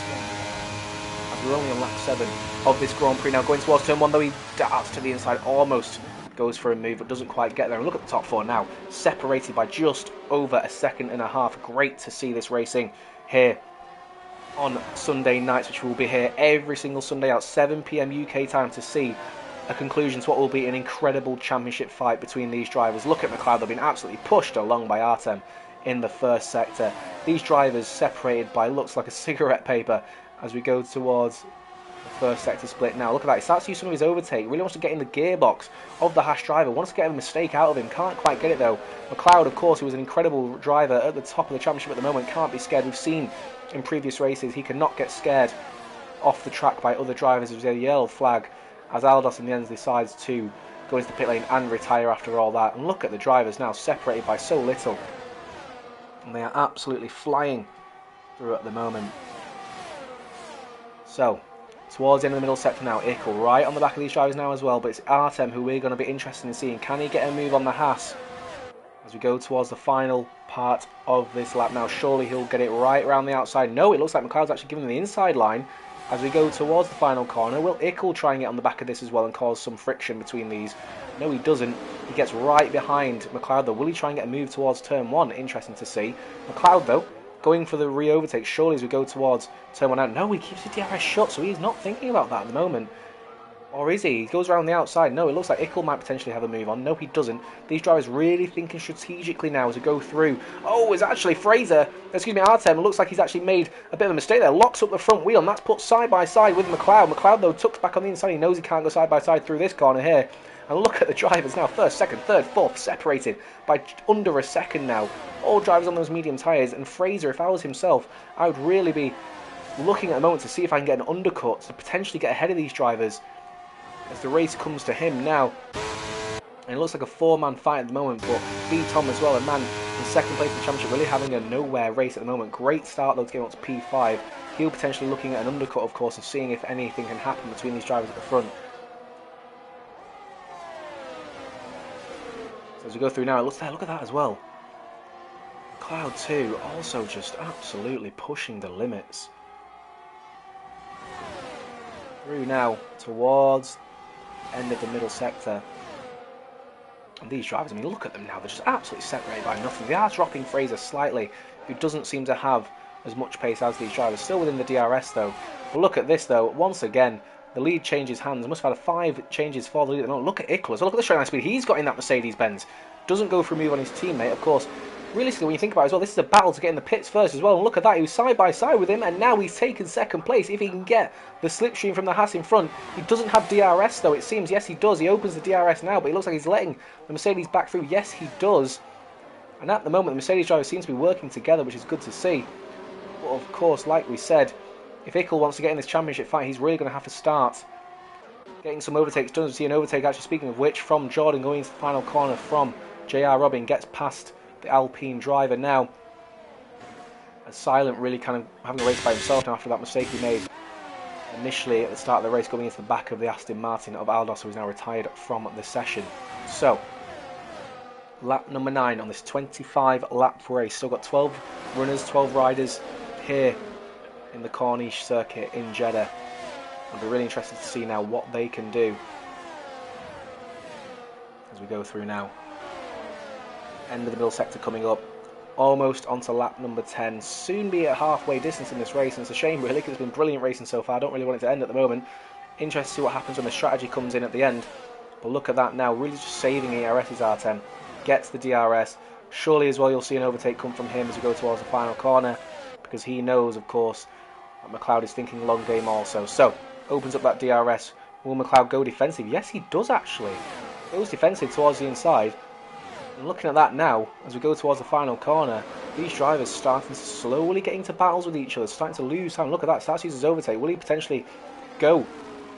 As we're only on lap 7 of this Grand Prix now, going towards turn 1 though, he darts to the inside, almost goes for a move but doesn't quite get there. And look at the top 4 now, separated by just over a second and a half. Great to see this racing here on Sunday nights, which will be here every single Sunday at 7 PM UK time to see a conclusion to what will be an incredible championship fight between these drivers. Look at McLeod, they've been absolutely pushed along by Artem in the first sector. These drivers separated by looks like a cigarette paper as we go towards the first sector split now. Look at that, he starts to use some of his overtake, really wants to get in the gearbox of the Haas driver, wants to get a mistake out of him, can't quite get it though. McLeod, of course, who was an incredible driver at the top of the championship at the moment, can't be scared. We've seen in previous races he cannot get scared off the track by other drivers. It was a yellow flag as Aldos in the end decides to go into the pit lane and retire after all that. And look at the drivers now separated by so little, and they are absolutely flying through at the moment. So towards the end of the middle sector now, Ickles right on the back of these drivers now as well, but it's Artem who we're going to be interested in seeing. Can he get a move on the Haas as we go towards the final part of this lap now? Surely he'll get it right around the outside. No, it looks like McLeod's actually giving him the inside line as we go towards the final corner. Will Ickles try and get on the back of this as well and cause some friction between these? No, he doesn't. He gets right behind McLeod though. Will he try and get a move towards turn 1? Interesting to see. McLeod though going for the re-overtake surely as we go towards turn 1 out. No, he keeps the DRS shut, so he's not thinking about that at the moment. Or is he? He goes around the outside. No, it looks like Ickles might potentially have a move on. No, he doesn't. These drivers really thinking strategically now as we go through. Oh, it's actually Fraser. Excuse me, Artem. It looks like he's actually made a bit of a mistake there. Locks up the front wheel, and that's put side by side with McLeod. McLeod, though, tucks back on the inside. He knows he can't go side by side through this corner here. And look at the drivers now. First, second, third, fourth, separated by under a second now. All drivers on those medium tyres. And Fraser, if I was himself, I would really be looking at the moment to see if I can get an undercut to potentially get ahead of these drivers as the race comes to him now. And it looks like a 4-man fight at the moment, but B. Tom as well, a man in second place in the championship, really having a nowhere race at the moment. Great start though to get up to P5. He'll potentially looking at an undercut, of course, and seeing if anything can happen between these drivers at the front. So as we go through now, it looks there, look at that as well. Cloud 2 also just absolutely pushing the limits through now towards the end of the middle sector. And these drivers, I mean, look at them now. They're just absolutely separated by nothing. They are dropping Fraser slightly, who doesn't seem to have as much pace as these drivers. Still within the DRS, though. But look at this, though. Once again, the lead changes hands. They must have had 5 changes for the lead at the moment. Look at Ickles. Look at the straight line speed he's got in that Mercedes-Benz. Doesn't go for a move on his teammate, of course. Realistically, when you think about it as well, this is a battle to get in the pits first as well. And look at that, he was side by side with him, and now he's taken second place. If he can get the slipstream from the Haas in front, he doesn't have DRS though, it seems. Yes, he does. He opens the DRS now, but it looks like he's letting the Mercedes back through. Yes, he does. And at the moment, the Mercedes drivers seem to be working together, which is good to see. But of course, like we said, if Ickles wants to get in this championship fight, he's really going to have to start getting some overtakes done. To see an overtake, actually, speaking of which, from Jordan going into the final corner from JR Robin, gets past the Alpine driver now. As Silent really kind of having a race by himself now after that mistake he made initially at the start of the race, going into the back of the Aston Martin of Aldos, who is now retired from the session. So, lap number 9 on this 25 lap race. Still got 12 runners, 12 riders here in the Corniche circuit in Jeddah. I'll be really interested to see now what they can do as we go through now. End of the middle sector coming up, almost onto lap number 10. Soon be at halfway distance in this race, and it's a shame really because it's been brilliant racing so far. I don't really want it to end at the moment. Interested to see what happens when the strategy comes in at the end. But look at that now, really just saving ERS's R10. Gets the DRS. Surely as well you'll see an overtake come from him as we go towards the final corner, because he knows, of course, that McLeod is thinking long game also. So, opens up that DRS. Will McLeod go defensive? Yes, he does actually. Goes defensive towards the inside. And looking at that now, as we go towards the final corner, these drivers starting to slowly get into battles with each other, starting to lose time. Look at that, starts to use his overtake. Will he potentially go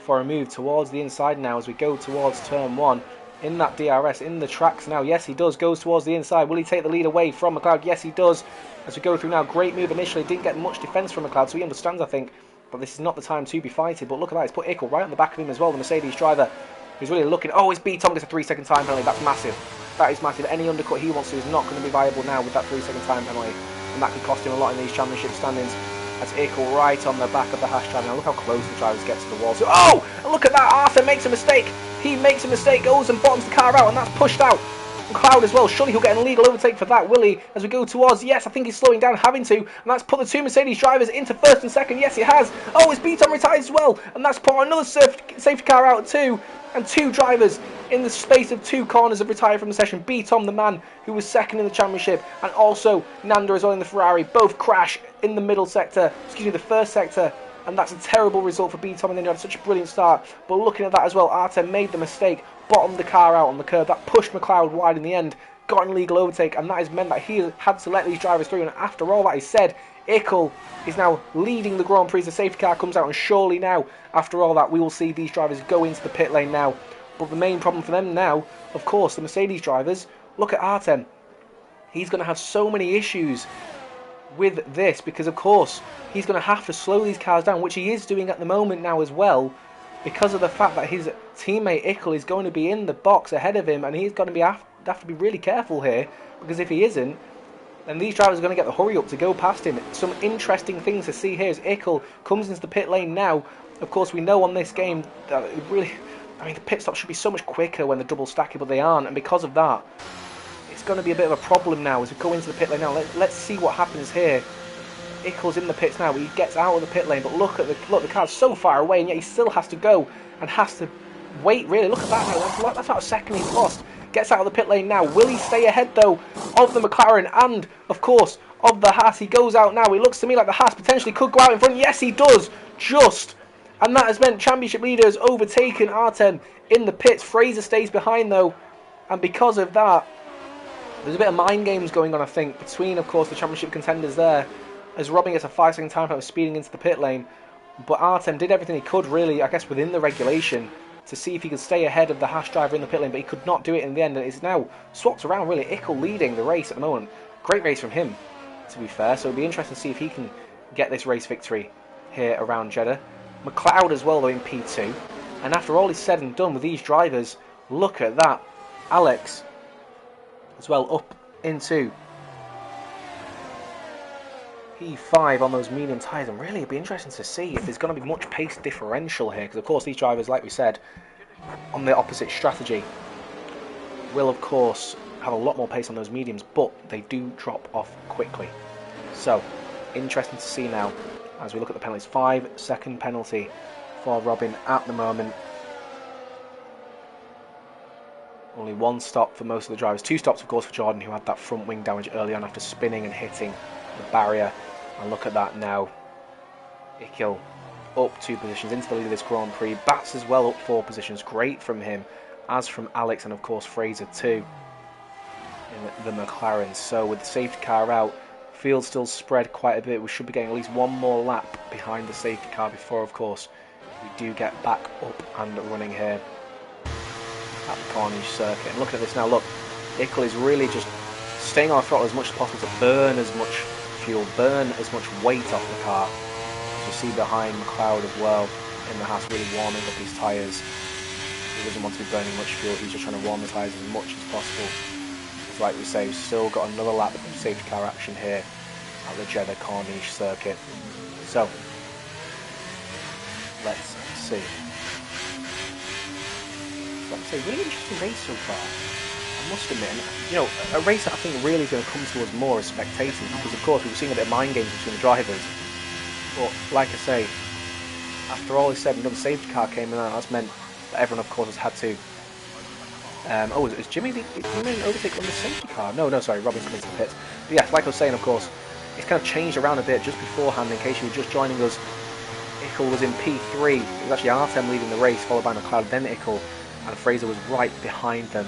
for a move towards the inside now as we go towards turn 1? In that DRS, in the tracks now, yes he does, goes towards the inside. Will he take the lead away from McLeod? Yes he does. As we go through now, great move initially, didn't get much defence from McLeod, so he understands, I think, but this is not the time to be fighting. But look at that, he's put Ickles right on the back of him as well, the Mercedes driver. He's really looking, oh, his B-Tom gets a 3-second time penalty, that's massive. That is massive. Any undercut he wants to is not going to be viable now with that 3-second time penalty, and that could cost him a lot in these championship standings. That's Ickles right on the back of the Haas driver. Now look how close the drivers get to the wall. So, oh, look at that, Arthur makes a mistake. He makes a mistake, goes and bottoms the car out, and that's pushed out. McLeod as well, surely he'll get an illegal overtake for that, will he? As we go towards, yes, I think he's slowing down, having to, and that's put the 2 Mercedes drivers into first and second. Yes, he has. Oh, his B-Tom retired as well, and that's put another safety car out too. And 2 drivers in the space of 2 corners have retired from the session. B-Tom, the man who was second in the championship, and also Nanda as well in the Ferrari, both crash in the middle sector, the first sector, and that's a terrible result for B-Tom, and then you had such a brilliant start. But looking at that as well, Artem made the mistake, bottomed the car out on the curb, that pushed McLeod wide in the end, got an illegal overtake, and that has meant that he had to let these drivers through. And after all that is said, Ickles is now leading the Grand Prix. The safety car comes out, and surely now, after all that, we will see these drivers go into the pit lane now. But the main problem for them now, of course, the Mercedes drivers, look at Artem. He's going to have so many issues with this, because of course he's going to have to slow these cars down, which he is doing at the moment now as well, because of the fact that his teammate Ickles is going to be in the box ahead of him, and he's going to have to be really careful here, because if he isn't, then these drivers are going to get the hurry up to go past him. Some interesting things to see here as Ickles comes into the pit lane now. Of course, we know on this game that it really, the pit stops should be so much quicker when they're double stacking, but they aren't, and because of that, it's going to be a bit of a problem now as we go into the pit lane now. Let's see what happens here. Ickles in the pits now, he gets out of the pit lane, but look, the car's so far away, and yet he still has to go and has to wait, really. Look at that now, that's about a second he's lost. Gets out of the pit lane now. Will he stay ahead, though, of the McLaren and, of course, of the Haas? He goes out now. It looks to me like the Haas potentially could go out in front. Yes, he does. Just. And that has meant championship leaders overtaken Artem in the pits. Fraser stays behind, though. And because of that, there's a bit of mind games going on, I think, between, of course, the championship contenders there, as Robin gets a 5-second time penalty speeding into the pit lane. But Artem did everything he could, really, I guess, within the regulation, to see if he could stay ahead of the Haas driver in the pit lane, but he could not do it in the end, and it's now swapped around, really. Ickles leading the race at the moment. Great race from him, to be fair, so it'll be interesting to see if he can get this race victory here around Jeddah. McLeod as well, though, in P2, and after all is said and done with these drivers, look at that. Alex as well up into P5 on those medium tyres, and really it'd be interesting to see if there's going to be much pace differential here, because of course these drivers, like we said, on the opposite strategy, will of course have a lot more pace on those mediums, but they do drop off quickly. So, interesting to see now as we look at the penalties. 5-second penalty for Robin at the moment. Only one stop for most of the drivers. 2 stops, of course, for Jordan, who had that front wing damage early on after spinning and hitting the barrier. And look at that now. Ickles up 2 positions into the lead of this Grand Prix. Bats as well up 4 positions. Great from him, as from Alex and, of course, Fraser too in the McLaren. So with the safety car out, field still spread quite a bit. We should be getting at least one more lap behind the safety car before, of course, we do get back up and running here at the Carnage circuit. And look at this now. Look, Ickles is really just staying on the throttle as much as possible to burn as much fuel, burn as much weight off the car. As you see behind McLeod as well in the house, really warming up his tyres. He doesn't want to be burning much fuel. He's just trying to warm the tyres as much as possible. It's like we say, we've still got another lap of safety car action here at the Jeddah Carnage circuit. So let's see. Like I say, really interesting race so far. I must admit, you know, a race that I think really is going to come to us more as spectators, because of course we've seen a bit of mind games between the drivers. But like I say, after all is said and done, the safety car came out. That's meant that everyone, of course, has had to. Oh, is Jimmy? Did he made an overtake on the safety car? No, sorry, Robin's coming to the pits. But yeah, like I was saying, of course, it's kind of changed around a bit just beforehand. In case you were just joining us, Ickles was in P3. It was actually Artem leading the race, followed by McLeod, then Ickles, and Fraser was right behind them.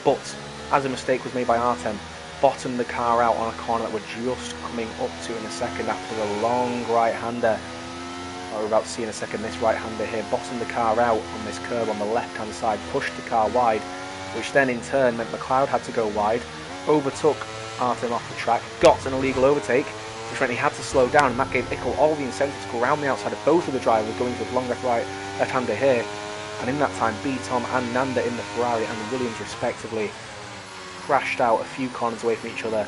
But as a mistake was made by Artem, bottomed the car out on a corner that we're just coming up to in a second after a long right-hander. We're about to see in a second this right-hander here, bottomed the car out on this curb on the left-hand side, pushed the car wide, which then in turn meant McLeod had to go wide, overtook Artem off the track, got an illegal overtake, which meant he had to slow down, and that gave Ickles all the incentive to go around the outside of both of the drivers, going to the long left-hander here. And in that time, B. Tom and Nanda in the Ferrari and the Williams respectively crashed out a few corners away from each other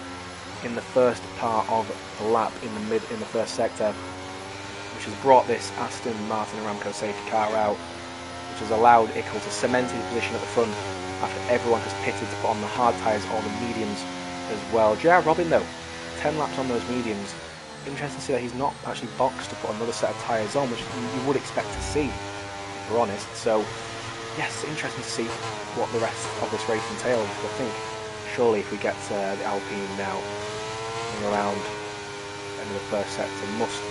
in the first part of the lap in the first sector, which has brought this Aston Martin Aramco safety car out, which has allowed Ickles to cement his position at the front after everyone has pitted to put on the hard tyres or the mediums as well. J.R. Robin though, 10 laps on those mediums. Interesting to see that he's not actually boxed to put another set of tyres on, which you would expect to see, if we're honest. So yes, interesting to see what the rest of this race entails. I think surely if we get the Alpine now around the end of the first sector, must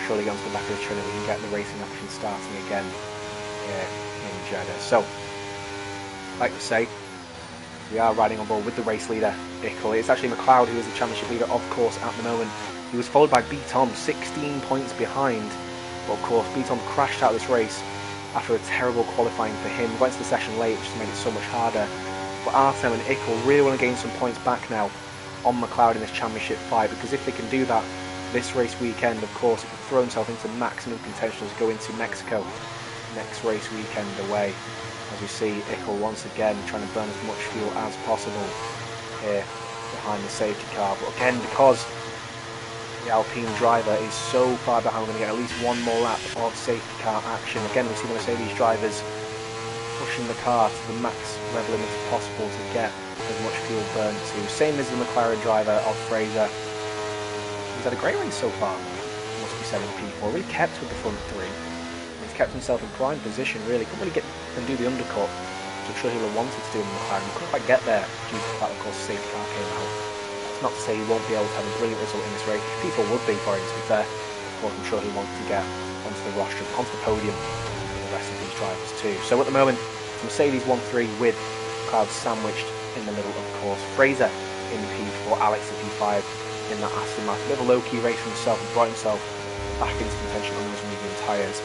surely go onto the back of the train and we can get the racing action starting again here in Jeddah. So, like we say, we are riding on board with the race leader, Ickles. It's actually McLeod who is the championship leader, of course, at the moment. He was followed by B. Tom, 16 points behind. But of course, B. Tom crashed out this race after a terrible qualifying for him. Went to the session late, which made it so much harder. But Artem and Ickles really want to gain some points back now on McLeod in this championship fight, because if they can do that this race weekend, of course, it can throw himself into maximum contention to go into Mexico next race weekend away. As we see Ickles once again trying to burn as much fuel as possible here behind the safety car. But again, because the Alpine driver is so far behind, we're going to get at least one more lap of safety car action. Again, we see the Mercedes drivers pushing the car to the max rev limit as possible to get as much fuel burned too. Same as the McLaren driver of Fraser. He's had a great race so far, must be said, in P4. Really kept with the front three. He's kept himself in prime position, really. Couldn't really get and do the undercut, which I'm sure he would have wanted to do in the McLaren. He couldn't quite get there due to the fact, of course, the safety car came out. That's not to say he won't be able to have a brilliant result in this race. People would be for him, to be fair. Of course, I'm sure he wanted to get onto the rostrum, onto the podium with the rest of these drivers too. So at the moment, Mercedes 1-3 with McLeod sandwiched in the middle, of course. Fraser in P4, Alex in P5 in that Aston Martin. A bit of a low-key race for himself and brought himself back into contention on those medium tyres.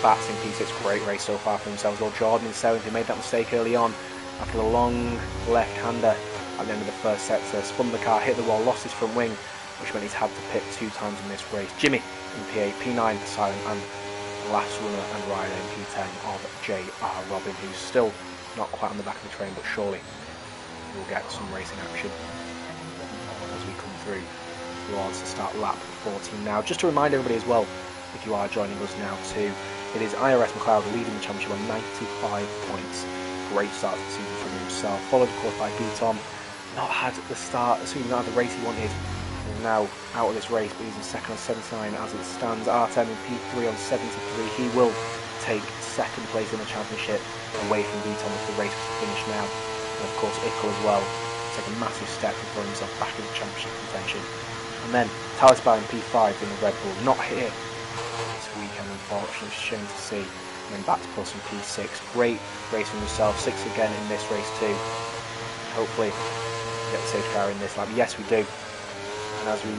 Bats in P6, great race so far for himself. Well, Jordan in 7th, who made that mistake early on after the long left-hander at the end of the first sector. Spun the car, hit the wall, lost his front wing, which meant he's had to pit 2 times in this race. Jimmy in P8, P9 for Silent, and last runner and rider in P10 of J.R. Robin, who's still not quite on the back of the train, but surely we'll get some racing action as we come through towards the start lap 14 now. Just to remind everybody as well, if you are joining us now too, it is IRS McLeod leading the championship on 95 points. Great start to the season from himself, followed of course by B-Tom. Not had the start, assuming not had the race he wanted. He's now out of this race, but he's in second on 79 as it stands. Artem in P3 on 73. He will take second place in the championship away from B-Tom if the race was finished now. And of course Ickles as well take a massive step to throw himself back into championship contention. And then Talisman in P5 in the Red Bull, not here this weekend unfortunately, shame to see. And then back to Plus in P6, great race from himself, 6th again in this race too. Hopefully we get the safety car in this lap, yes we do. And as we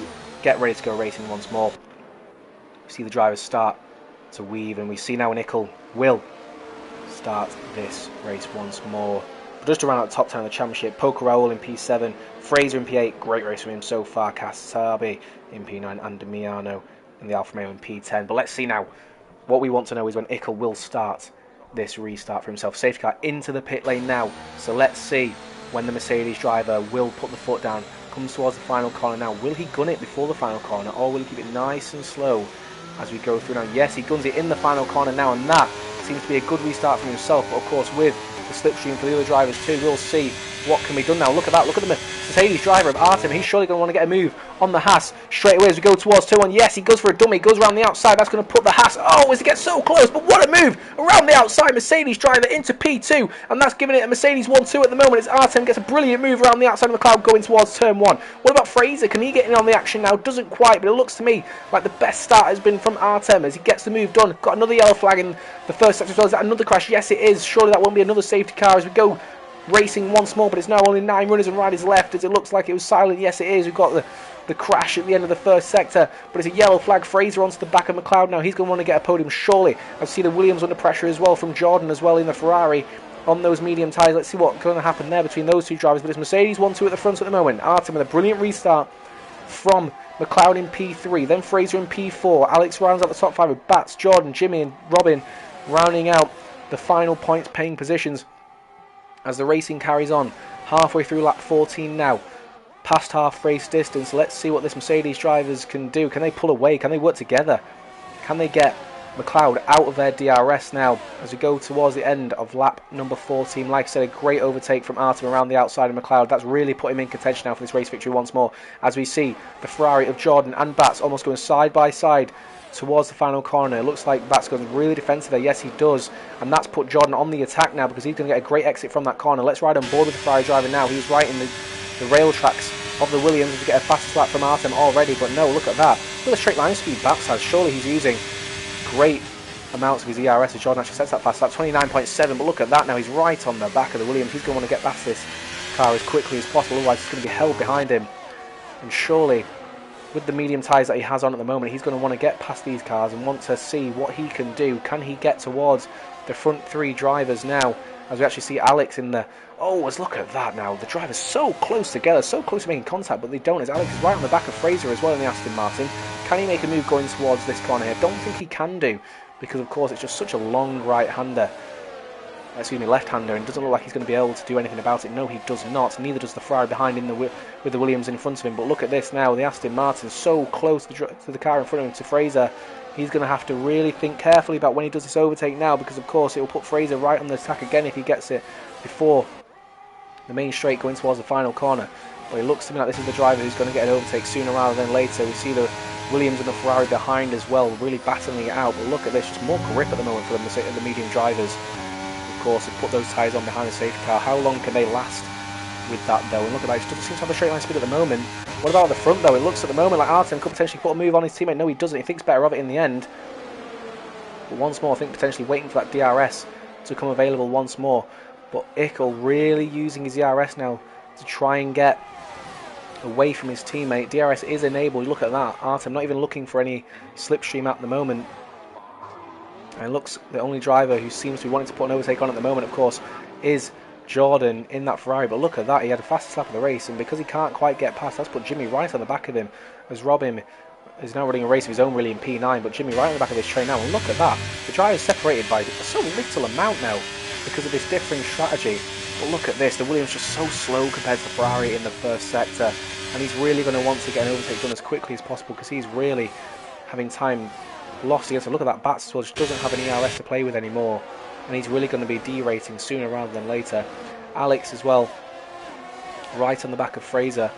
get ready to go racing once more, we see the drivers start to weave, and we see now an Ickles will start this race once more. But just around at the top 10 of the championship, Poker Raoul in P7, Fraser in P8, great race from him so far, Kasabi in P9 and Damiano in the Alfa Romeo in P10. But let's see now, what we want to know is when Ickles will start this restart for himself. Safety car into the pit lane now, so let's see when the Mercedes driver will put the foot down, comes towards the final corner now. Will he gun it before the final corner, or will he keep it nice and slow as we go through now? Yes, he guns it in the final corner now, and that seems to be a good restart for himself, but of course with the slipstream for the other drivers too, we'll see what can be done now. Look at that, look at the Mercedes driver of Artem, he's surely going to want to get a move on the Haas straight away as we go towards turn 1. Yes, he goes for a dummy, goes around the outside, that's going to put the Haas, oh, as he gets so close, but what a move around the outside, Mercedes driver into P2, and that's giving it a Mercedes 1-2 at the moment as Artem gets a brilliant move around the outside of McLeod going towards turn 1. What about Fraser, can he get in on the action now? Doesn't quite, but it looks to me like the best start has been from Artem as he gets the move done. Got another yellow flag in the first sector as well. Is that another crash? Yes it is, surely that won't be another safety car as we go racing once more, but it's now only 9 runners and riders left as it looks like it was silent. Yes it is, we've got the crash at the end of the first sector, but it's a yellow flag. Fraser onto the back of McLeod now, he's going to want to get a podium surely. I see the Williams under pressure as well from Jordan as well in the Ferrari on those medium tyres. Let's see what's going to happen there between those two drivers, but it's Mercedes 1-2 at the front at the moment. Artem with a brilliant restart from McLeod in P3, then Fraser in P4, Alex rounds out the top 5 with Bats, Jordan, Jimmy and Robin rounding out the final points paying positions as the racing carries on. Halfway through lap 14 now, past half race distance. Let's see what this Mercedes drivers can do. Can they pull away? Can they work together? Can they get McLeod out of their DRS now as we go towards the end of lap number 14? Like I said, a great overtake from Artem around the outside of McLeod. That's really put him in contention now for this race victory once more as we see the Ferrari of Jordan and Bats almost going side by side towards the final corner. It looks like Bats goes really defensive there. Yes, he does. And that's put Jordan on the attack now because he's going to get a great exit from that corner. Let's ride on board with the Ferrari driver now. He's right in the rail tracks of the Williams to get a fastest lap from Artem already. But no, look at that. Look at the straight line speed Bats has. Surely he's using great amounts of his ERS as Jordan actually sets that fast lap. 29.7. But look at that now. He's right on the back of the Williams. He's going to want to get past this car as quickly as possible. Otherwise, it's going to be held behind him. And surely, with the medium tyres that he has on at the moment, he's going to want to get past these cars and want to see what he can do. Can he get towards the front 3 drivers now? As we actually see Alex in the... Oh, let's look at that now. The drivers so close together, so close to making contact, but they don't. As Alex is right on the back of Fraser as well in the Aston Martin. Can he make a move going towards this corner here? Don't think he can do, because of course it's just such a long right-hander. Excuse me, left-hander, and doesn't look like he's going to be able to do anything about it. No, he does not. Neither does the Ferrari behind him with the Williams in front of him. But look at this now. The Aston Martin so close to the car in front of him, to Fraser. He's going to have to really think carefully about when he does this overtake now, because of course it will put Fraser right on the attack again if he gets it before the main straight going towards the final corner. But it looks to me like this is the driver who's going to get an overtake sooner rather than later. We see the Williams and the Ferrari behind as well, really battling it out. But look at this, just more grip at the moment for the medium drivers. Of course, they put those tyres on behind the safety car. How long can they last with that though? And look at that, he doesn't seem to have a straight line speed at the moment. What about at the front though? It looks at the moment like Artem could potentially put a move on his teammate. No, he doesn't. He thinks better of it in the end. But once more, I think potentially waiting for that DRS to come available once more. But Ickles really using his DRS now to try and get away from his teammate. DRS is enabled. Look at that. Artem not even looking for any slipstream at the moment. And it looks the only driver who seems to be wanting to put an overtake on at the moment, of course, is Jordan in that Ferrari. But look at that, he had the fastest lap of the race, and because he can't quite get past, that's put Jimmy right on the back of him, as Robin is now running a race of his own really in P9, but Jimmy right on the back of his train now. And look at that, the driver's separated by so little amount now because of this differing strategy But look at this, the Williams just so slow compared to the Ferrari in the first sector, and he's really going to want to get an overtake done as quickly as possible because he's really having time lost against him. Look at that Bats as well, just doesn't have any ERS to play with anymore, and he's really going to be derating sooner rather than later. Alex as well, right on the back of Fraser.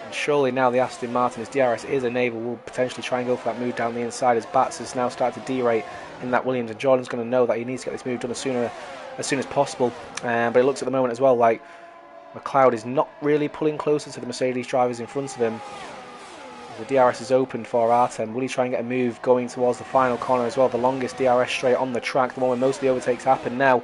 And surely now the Aston Martin, his DRS is enabled, will potentially try and go for that move down the inside as Bats has now started to derate in that Williams, and Jordan's going to know that he needs to get this move done as soon as possible. But it looks at the moment as well like McLeod is not really pulling closer to the Mercedes drivers in front of him. The DRS is open for Artem. Will he try and get a move going towards the final corner as well? The longest DRS straight on the track, the one where most of the overtakes happen now.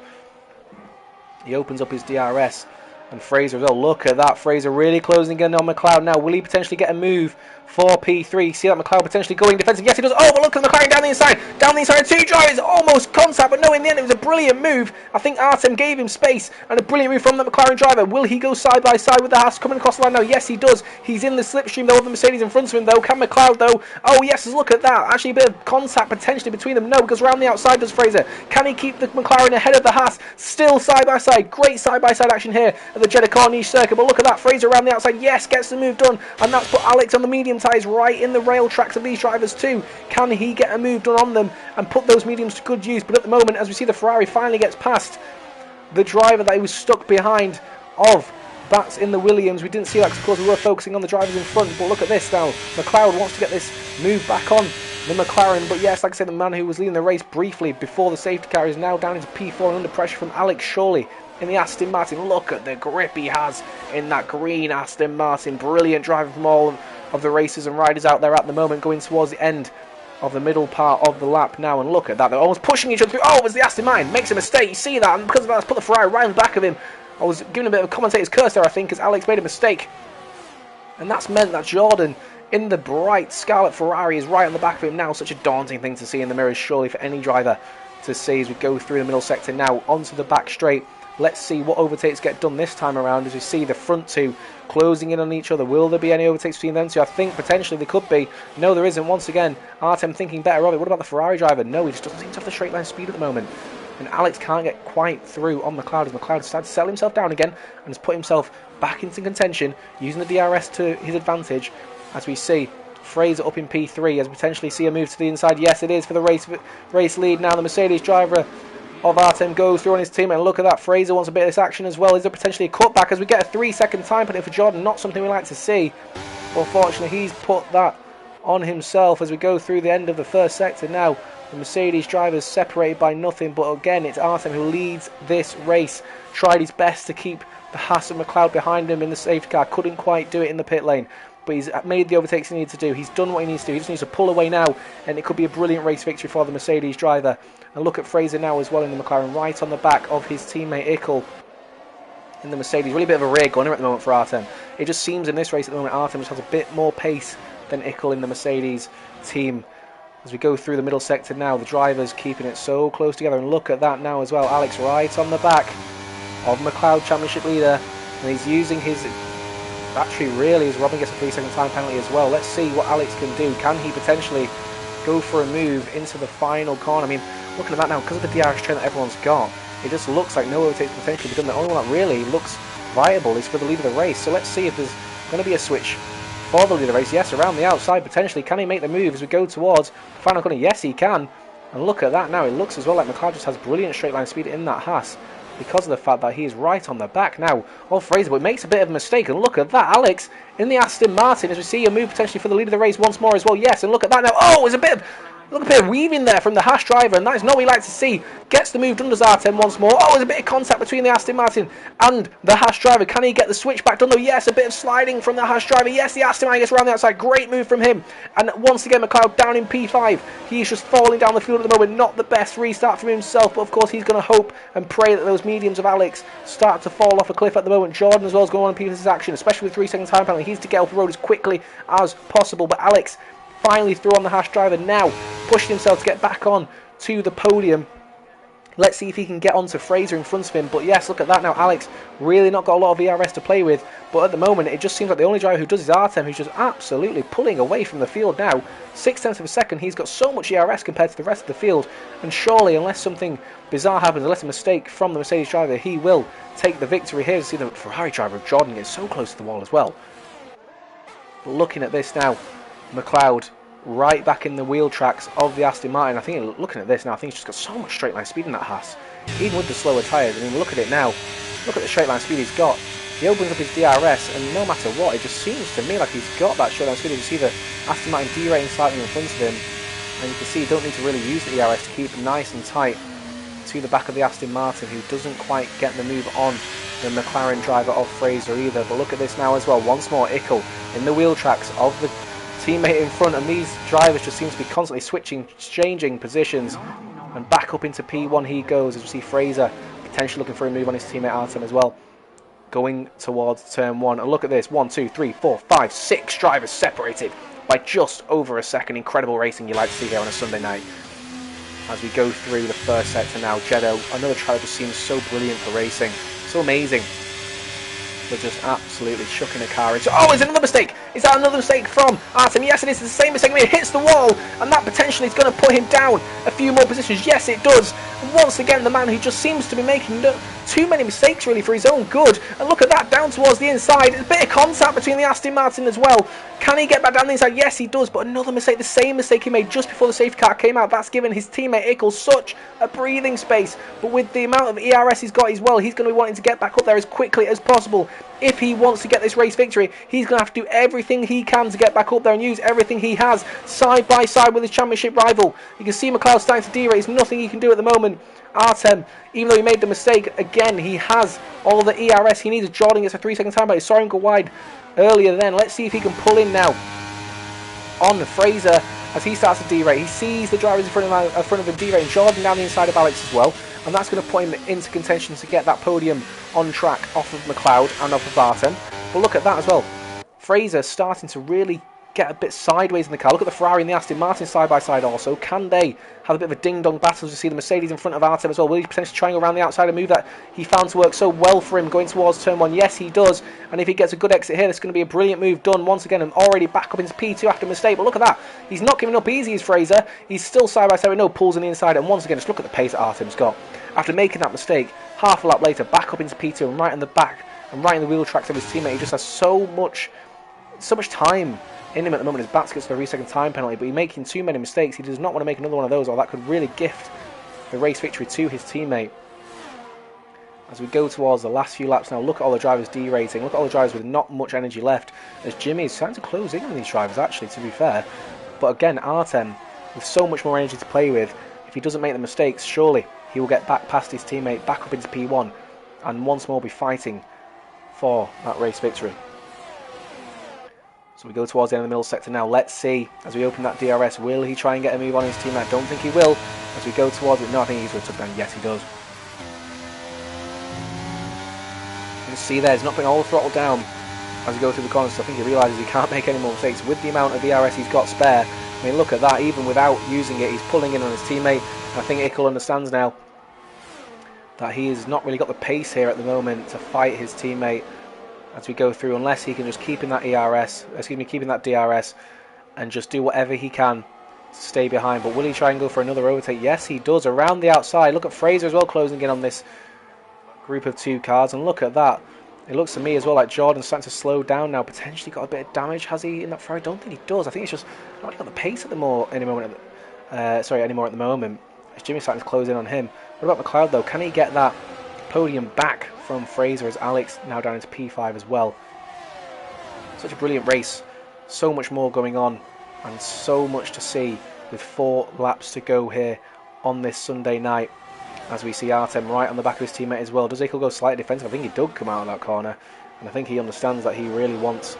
He opens up his DRS, and Fraser as well. Look at that, Fraser really closing in on McLeod now. Will he potentially get a move for P3? See that McLeod potentially going defensive. Yes, he does. Oh, but look at McLaren down the inside. Down the inside, two drivers, almost contact, but no, in the end it was a brilliant move. I think Artem gave him space, and a brilliant move from the McLaren driver. Will he go side by side with the Haas coming across the line now? Yes, he does. He's in the slipstream though of the Mercedes in front of him though. Can McLeod though? Oh yes, look at that. Actually a bit of contact potentially between them. No, because around the outside does Fraser. Can he keep the McLaren ahead of the Haas? Still side by side. Great side by side action here at the Jeddah Corniche circuit. But look at that, Fraser around the outside. Yes, gets the move done, and that's put Alex on the medium tyres right in the rail tracks of these drivers too. Can he get a move done on them and put those mediums to good use? But at the moment, as we see, the Ferrari finally gets past the driver that he was stuck behind of Bats in the Williams. We didn't see that because of course we were focusing on the drivers in front, but look at this now. McLeod wants to get this move back on the McLaren, but yes, like I said, the man who was leading the race briefly before the safety car is now down into P4 and under pressure from Alex Shawley in the Aston Martin. Look at the grip he has in that green Aston Martin. Brilliant driving from all of the racers and riders out there at the moment, going towards the end of the middle part of the lap now, and look at that, they're almost pushing each other through. Oh, it was the Aston Martin, makes a mistake, you see that, and because of that, that's put the Ferrari right on the back of him. I was giving a bit of a commentator's curse there, I think, as Alex made a mistake, and that's meant that Jordan in the bright scarlet Ferrari is right on the back of him now. Such a daunting thing to see in the mirrors, surely, for any driver to see as we go through the middle sector now onto the back straight. Let's see what overtakes get done this time around as we see the front two closing in on each other. Will there be any overtakes between them two? I think potentially there could be. No, there isn't. Once again, Artem thinking better of it. What about the Ferrari driver? No, he just doesn't seem to have the straight line speed at the moment. And Alex can't get quite through on McLeod as McLeod started to settle himself down again and has put himself back into contention, using the DRS to his advantage. As we see Fraser up in P3 as we potentially see a move to the inside. Yes, it is for the race lead now. The Mercedes driver of Artem goes through on his team, and look at that, Fraser wants a bit of this action as well. Is there potentially a cutback as we get a 3-second time penalty for Jordan? Not something we like to see, but unfortunately he's put that on himself as we go through the end of the first sector now. The Mercedes drivers separated by nothing, but again it's Artem who leads this race. Tried his best to keep the Haas and McLeod behind him in the safety car, couldn't quite do it in the pit lane, but he's made the overtakes he needs to do. He's done what he needs to do. He just needs to pull away now, and it could be a brilliant race victory for the Mercedes driver. And look at Fraser now as well in the McLaren, right on the back of his teammate Ickles in the Mercedes. Really a bit of a rear gunner at the moment for Artem. It just seems in this race at the moment Artem just has a bit more pace than Ickles in the Mercedes team. As we go through the middle sector now, the drivers keeping it so close together, and look at that now as well. Alex right on the back of McLeod, championship leader, and he's using his battery really as Robin gets a 3-second time penalty as well. Let's see what Alex can do. Can he potentially go for a move into the final corner? I mean, looking at that now, because of the DRS train that everyone's got, it just looks like no overtakes potentially be done. The only one that really looks viable is for the lead of the race. So let's see if there's going to be a switch for the lead of the race. Yes, around the outside potentially. Can he make the move as we go towards the final corner? Yes, he can. And look at that now. It looks as well like McLeod just has brilliant straight line speed in that Haas, because of the fact that he is right on the back now of Fraser, but makes a bit of a mistake. And look at that, Alex in the Aston Martin, as we see a move potentially for the lead of the race once more as well. Yes, and look at that now. Oh, there's a bit of weaving there from the Haas driver, and that is not what we like to see. Gets the move done, does Artem once more. Oh, there's a bit of contact between the Aston Martin and the Haas driver. Can he get the switch back done though? Yes, a bit of sliding from the Haas driver. Yes, the Aston Martin gets around the outside. Great move from him. And once again, McLeod down in P5. He's just falling down the field at the moment. Not the best restart from himself, but of course he's going to hope and pray that those mediums of Alex start to fall off a cliff at the moment. Jordan as well is going on in P5's action, especially with 3-second time penalty. He's to get off the road as quickly as possible, but Alex finally through on the Haas driver now, pushing himself to get back on to the podium. Let's see if he can get onto Fraser in front of him. But yes, look at that now. Alex really not got a lot of ERS to play with. But at the moment, it just seems like the only driver who does is Artem, who's just absolutely pulling away from the field now. 0.6 of a second. He's got so much ERS compared to the rest of the field. And surely, unless something bizarre happens, unless a mistake from the Mercedes driver, he will take the victory here. See the Ferrari driver of Jordan get so close to the wall as well. But looking at this now, McLeod right back in the wheel tracks of the Aston Martin. I think looking at this now, I think he's just got so much straight line speed in that Haas, even with the slower tyres. I mean, look at it now. Look at the straight line speed he's got. He opens up his DRS, and no matter what, it just seems to me like he's got that straight line speed. You see the Aston Martin derating slightly in front of him, and you can see you don't need to really use the ERS to keep nice and tight to the back of the Aston Martin, who doesn't quite get the move on the McLaren driver of Fraser either. But look at this now as well. Once more, Ickles in the wheel tracks of the teammate in front, and these drivers just seem to be constantly switching, changing positions, and back up into P1 he goes, as we see Fraser potentially looking for a move on his teammate Artem as well, going towards turn 1. And look at this, 1, 2, 3, 4, 5, 6 drivers separated by just over a second. Incredible racing you like to see here on a Sunday night. As we go through the first sector now, Jeddah, another track that just seems so brilliant for racing, so amazing. They're just absolutely chucking a car into... Oh, is it another mistake? Is that another mistake from Artem? Yes, it is. It's the same mistake. It hits the wall, and that potentially is going to put him down a few more positions. Yes, it does. And once again, the man who just seems to be making too many mistakes, really, for his own good. And look at that, down towards the inside. A bit of contact between the Aston Martin as well. Can he get back down the inside? Yes, he does. But another mistake, the same mistake he made just before the safety car came out. That's given his teammate Ickles such a breathing space. But with the amount of ERS he's got as well, he's going to be wanting to get back up there as quickly as possible. If he wants to get this race victory, he's going to have to do everything he can to get back up there and use everything he has side by side with his championship rival. You can see McLeod starting to derate. There's nothing he can do at the moment. Artem, even though he made the mistake, again, he has all the ERS he needs. Jordan gets a 3-second time, but he saw him go wide earlier then. Let's see if he can pull in now on Fraser as he starts to derate. He sees the drivers in front of him derating. Jordan down the inside of Alex as well. And that's going to put him into contention to get that podium on track off of McLeod and off of Artem. But look at that as well. Fraser starting to really get a bit sideways in the car. Look at the Ferrari and the Aston Martin side by side also. Can they have a bit of a ding-dong battle as you see the Mercedes in front of Artem as well? Will he potentially try and go around the outside, a move that he found to work so well for him going towards turn 1? Yes, he does. And if he gets a good exit here, that's going to be a brilliant move done once again, and already back up into P2 after a mistake. But look at that. He's not giving up easy as Fraser. He's still side by side with no pulls on the inside. And once again, just look at the pace that Artem's got. After making that mistake, half a lap later, back up into P2 and right in the back and right in the wheel tracks of his teammate. He just has so much time in him at the moment. His back gets the 3-second time penalty, but he's making too many mistakes. He does not want to make another one of those, or that could really gift the race victory to his teammate. As we go towards the last few laps now, look at all the drivers derating. Look at all the drivers with not much energy left, as Jimmy is starting to close in on these drivers, actually, to be fair. But again, Artem, with so much more energy to play with, if he doesn't make the mistakes, surely he will get back past his teammate, back up into P1, and once more be fighting for that race victory. So we go towards the end of the middle sector now. Let's see, as we open that DRS, will he try and get a move on his teammate? I don't think he will. As we go towards it, no, I think he's going to tuck down. Yes, he does. You can see there, he's not putting all the throttle down as we go through the corners, so I think he realises he can't make any more mistakes. With the amount of DRS he's got spare, I mean, look at that, even without using it, he's pulling in on his teammate. And I think Ickles understands now that he has not really got the pace here at the moment to fight his teammate as we go through, unless he can just keep in that keeping that DRS and just do whatever he can to stay behind. But will he try and go for another overtake? Yes, he does, around the outside. Look at Fraser as well, closing in on this group of 2 cars, and look at that. It looks to me as well like Jordan's starting to slow down now. Potentially got a bit of damage, has he, in that Ferrari? I don't think he does. I think it's just not really got the pace anymore at the moment. As Jimmy's starting to close in on him. What about McLeod though? Can he get that podium back from Fraser, as Alex now down into P5 as well? Such a brilliant race. So much more going on and so much to see with 4 laps to go here on this Sunday night. As we see Artem right on the back of his teammate as well. Does Ickles go slightly defensive? I think he did come out of that corner, and I think he understands that he really wants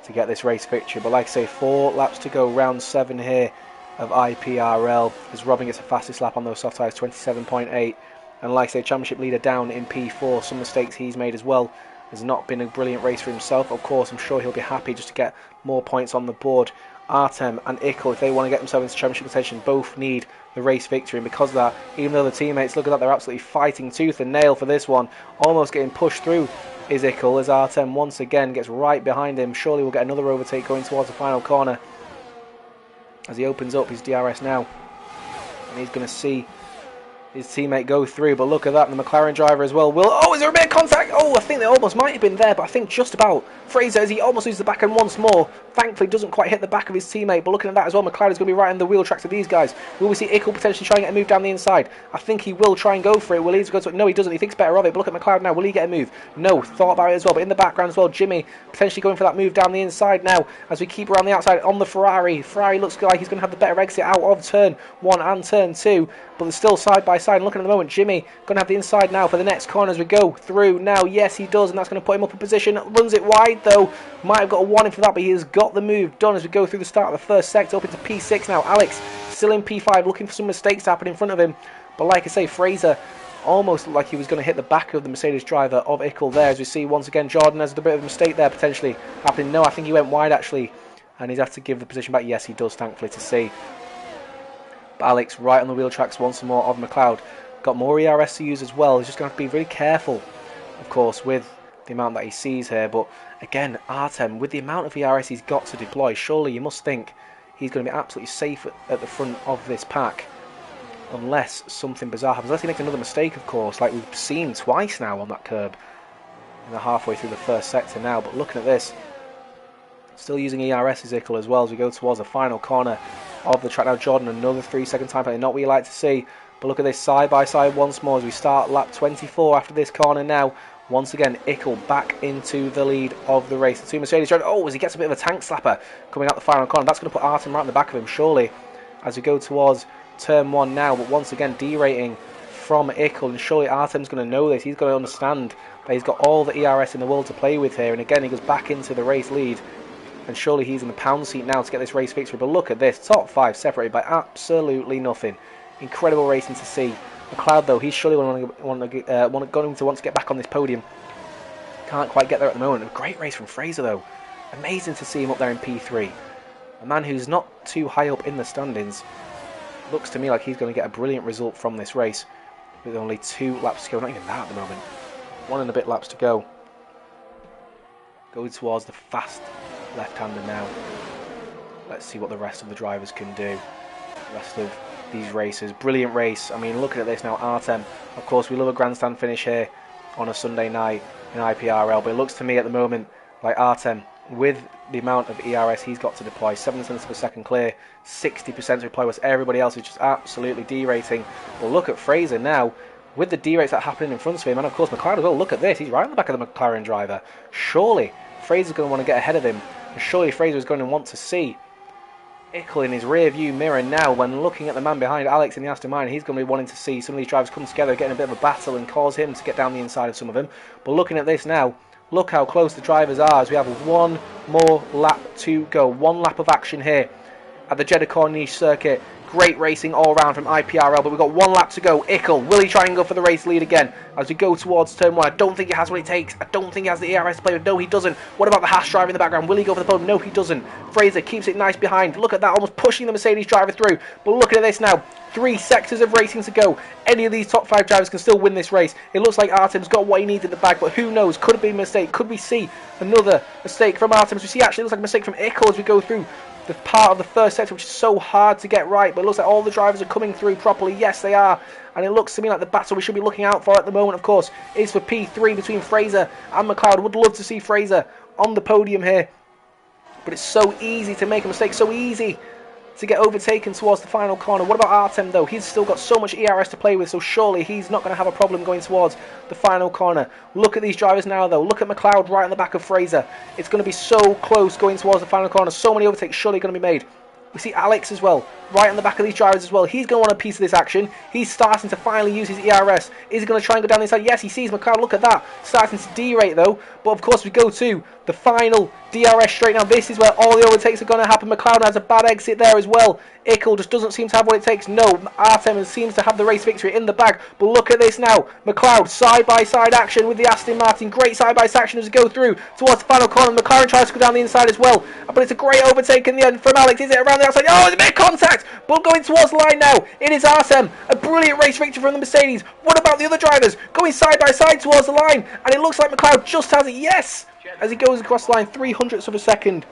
to get this race victory. But like I say, 4 laps to go, round 7 here of IPRL, as Robin gets the fastest lap on those soft tyres, 27.8. And like I say, championship leader down in P4. Some mistakes he's made as well. Has not been a brilliant race for himself. Of course, I'm sure he'll be happy just to get more points on the board. Artem and Ickles, if they want to get themselves into championship contention, both need the race victory. And because of that, even though the teammates, look at that, they're absolutely fighting tooth and nail for this one, almost getting pushed through is Ickles, as Artem once again gets right behind him. Surely we'll get another overtake going towards the final corner as he opens up his DRS now, and he's going to see his teammate go through. But look at that, the McLaren driver as well will... Oh, is there a bit of contact? Oh, I think they almost might have been there, but I think just about. Fraser, as he almost loses the back end once more, thankfully doesn't quite hit the back of his teammate. But looking at that as well, McLaren is going to be right in the wheel tracks of these guys. Will we see Ickles potentially try and get a move down the inside? I think he will try and go for it. Will he go to it? No, he doesn't. He thinks better of it. But look at McLaren now. Will he get a move? No, thought about it as well. But in the background as well, Jimmy potentially going for that move down the inside now as we keep around the outside on the Ferrari. Ferrari looks like he's going to have the better exit out of turn 1 and turn 2. But they're still side by side. And looking at the moment, Jimmy going to have the inside now for the next corner as we go through now. Yes, he does, and that's going to put him up in position. Runs it wide though. Might have got a warning for that, but he has got the move done as we go through the start of the first sector up into P6 now. Alex still in P5, looking for some mistakes to happen in front of him. But like I say, Fraser almost looked like he was going to hit the back of the Mercedes driver of Ickles there, as we see once again Jordan has a bit of a mistake there potentially happening. No, I think he went wide actually, and he's had to give the position back. Yes, he does, thankfully to see. But Alex right on the wheel tracks once more of McLeod. Got more ERS to use as well. He's just going to have to be really careful, of course, with the amount that he sees here. But again, Artem, with the amount of ERS he's got to deploy, surely you must think he's going to be absolutely safe at the front of this pack, unless something bizarre happens. Unless he makes another mistake, of course, like we've seen twice now on that curb. And they're halfway through the first sector now. But looking at this, still using ERS as Ickles as well as we go towards the final corner of the track now. Jordan, another 3-second time penalty, not what you like to see. But look at this side by side once more as we start lap 24 after this corner now. Once again, Ickles back into the lead of the race. The two Mercedes drivers, oh, as he gets a bit of a tank slapper coming out the final corner. That's going to put Artem right in the back of him, surely, as we go towards turn 1 now. But once again, derating from Ickles, and surely Artem's going to know this. He's going to understand that he's got all the ERS in the world to play with here. And again, he goes back into the race lead. And surely he's in the pound seat now to get this race victory. But look at this, top 5 separated by absolutely nothing. Incredible racing to see. McLeod though, he's surely going to want to get back on this podium. Can't quite get there at the moment. A great race from Fraser though. Amazing to see him up there in P3. A man who's not too high up in the standings. Looks to me like he's going to get a brilliant result from this race with only 2 laps to go. Not even that at the moment. 1 and a bit laps to go. Going towards the fast left-hander now. Let's see what the rest of the drivers can do. The rest of these races. Brilliant race. I mean, looking at this now, Artem, of course we love a grandstand finish here on a Sunday night in IPRL, but it looks to me at the moment like Artem, with the amount of ERS he's got to deploy, 7 tenths of a second clear, 60% to deploy, whilst everybody else is just absolutely derating. Well, look at Fraser now with the derates that are happening in front of him, and of course McLaren as well. Look at this, he's right on the back of the McLaren driver. Surely Fraser's going to want to get ahead of him, and surely Fraser is going to want to see Ickles in his rear view mirror now. When looking at the man behind Alex in the Aston Martin, he's going to be wanting to see some of these drivers come together, getting a bit of a battle and cause him to get down the inside of some of them. But looking at this now, look how close the drivers are as we have 1 more lap to go. 1 lap of action here at the Jeddah Corniche circuit. Great racing all round from IPRL, but we've got 1 lap to go. Ickles, will he try and go for the race lead again as we go towards turn 1? I don't think he has what it takes. I don't think he has the ERS to play with. No, he doesn't. What about the Haas driver in the background? Will he go for the podium? No, he doesn't. Fraser keeps it nice behind. Look at that, almost pushing the Mercedes driver through. But look at this now. 3 sectors of racing to go. Any of these top 5 drivers can still win this race. It looks like Artem's got what he needs in the bag, but who knows? Could it be a mistake? Could we see another mistake from Artem? As we see, actually, it looks like a mistake from Ickles as we go through the part of the first sector, which is so hard to get right, but it looks like all the drivers are coming through properly. Yes, they are, and it looks to me like the battle we should be looking out for at the moment, of course, is for P3 between Fraser and McLeod. Would love to see Fraser on the podium here, but it's so easy to make a mistake, so easy to get overtaken towards the final corner. What about Artem though? He's still got so much ERS to play with, so surely he's not going to have a problem going towards the final corner. Look at these drivers now though. Look at McLeod right on the back of Fraser. It's going to be so close going towards the final corner. So many overtakes surely going to be made. We see Alex as well, right on the back of these drivers as well. He's going to want a piece of this action. He's starting to finally use his ERS. Is he going to try and go down the inside? Yes, he sees McLeod. Look at that. Starting to derate though. But of course we go to the final DRS straight. Now this is where all the overtakes are going to happen. McLeod has a bad exit there as well. Ickles just doesn't seem to have what it takes. No, Artem seems to have the race victory in the bag. But look at this now. McLeod, side-by-side action with the Aston Martin. Great side-by-side action as we go through towards the final corner. McLaren tries to go down the inside as well. But it's a great overtake in the end from Alex. Is it around the outside? Oh, it's a bit of contact. But going towards the line now. It is Artem. A brilliant race victory from the Mercedes. What about the other drivers? Going side-by-side towards the line. And it looks like McLeod just has it. Yes! As he goes across the line, 300ths of a second.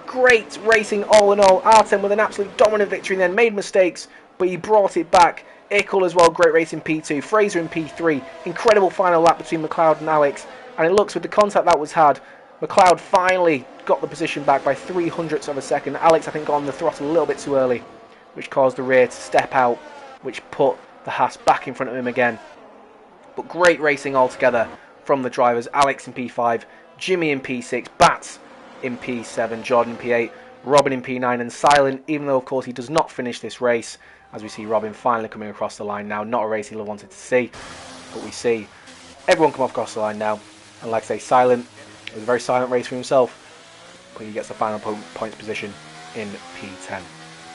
Great racing all in all. Artem with an absolute dominant victory and then made mistakes, but he brought it back. Ickles as well, great race in P2. Fraser in P3. Incredible final lap between McLeod and Alex. And it looks with the contact that was had, McLeod finally got the position back by 300ths of a second. Alex, I think, got on the throttle a little bit too early, which caused the rear to step out, which put the Haas back in front of him again. But great racing altogether from the drivers. Alex in P5, Jimmy in P6, Bats in P7, Jordan in P8, Robin in P9, and Silent, even though of course he does not finish this race, as we see Robin finally coming across the line now. Not a race he'll have wanted to see, but we see everyone come across the line now. And like I say, Silent, it was a very silent race for himself, but he gets the final points position in P10.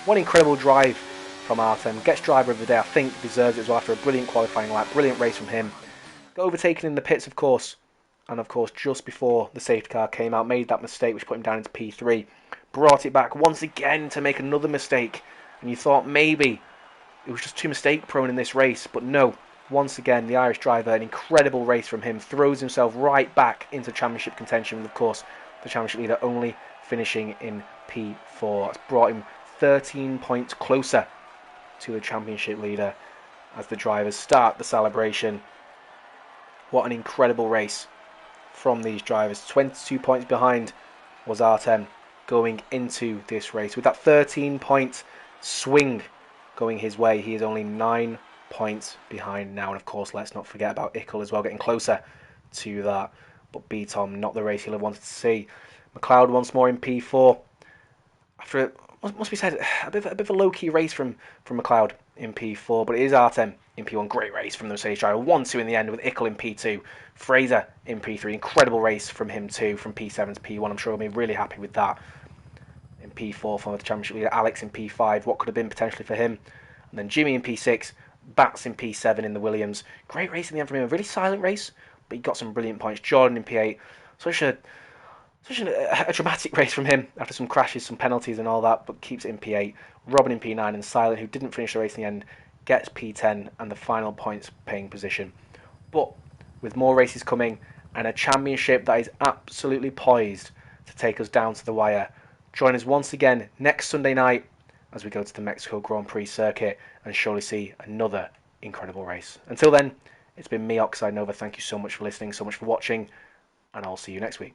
One incredible drive from Artem. Gets driver of the day, I think deserves it as well after a brilliant qualifying lap, brilliant race from him. Got overtaken in the pits of course, and of course just before the safety car came out, made that mistake which put him down into P3. Brought it back once again to make another mistake, and you thought maybe it was just too mistake prone in this race, but no. Once again, the Irish driver, an incredible race from him, throws himself right back into championship contention, with of course the championship leader only finishing in P4. It's brought him 13 points closer to the championship leader as the drivers start the celebration. What an incredible race from these drivers. 22 points behind was Artem going into this race. With that 13-point swing going his way, he is only 9 points behind now. And of course, let's not forget about Ickles as well, getting closer to that. But B-Tom, not the race he'll have wanted to see. McLeod once more in P4. After it must be said, a bit of a low-key race from McLeod in P4, but it is Artem in P1. Great race from the Mercedes driver. 1-2 in the end with Ickles in P2. Fraser in P3. Incredible race from him too, from P7 to P1. I'm sure he'll be really happy with that. In P4 for the championship leader. Alex in P5. What could have been potentially for him. And then Jimmy in P6. Bats in P7 in the Williams. Great race in the end from him. A really silent race, but he got some brilliant points. Jordan in P8. Such a dramatic race from him after some crashes, some penalties and all that, but keeps it in P8. Robin in P9, and Silent, who didn't finish the race in the end, gets P10 and the final points paying position. But with more races coming and a championship that is absolutely poised to take us down to the wire, join us once again next Sunday night as we go to the Mexico Grand Prix circuit and surely see another incredible race. Until then, it's been me, Oxide Nova. Thank you so much for listening, so much for watching, and I'll see you next week.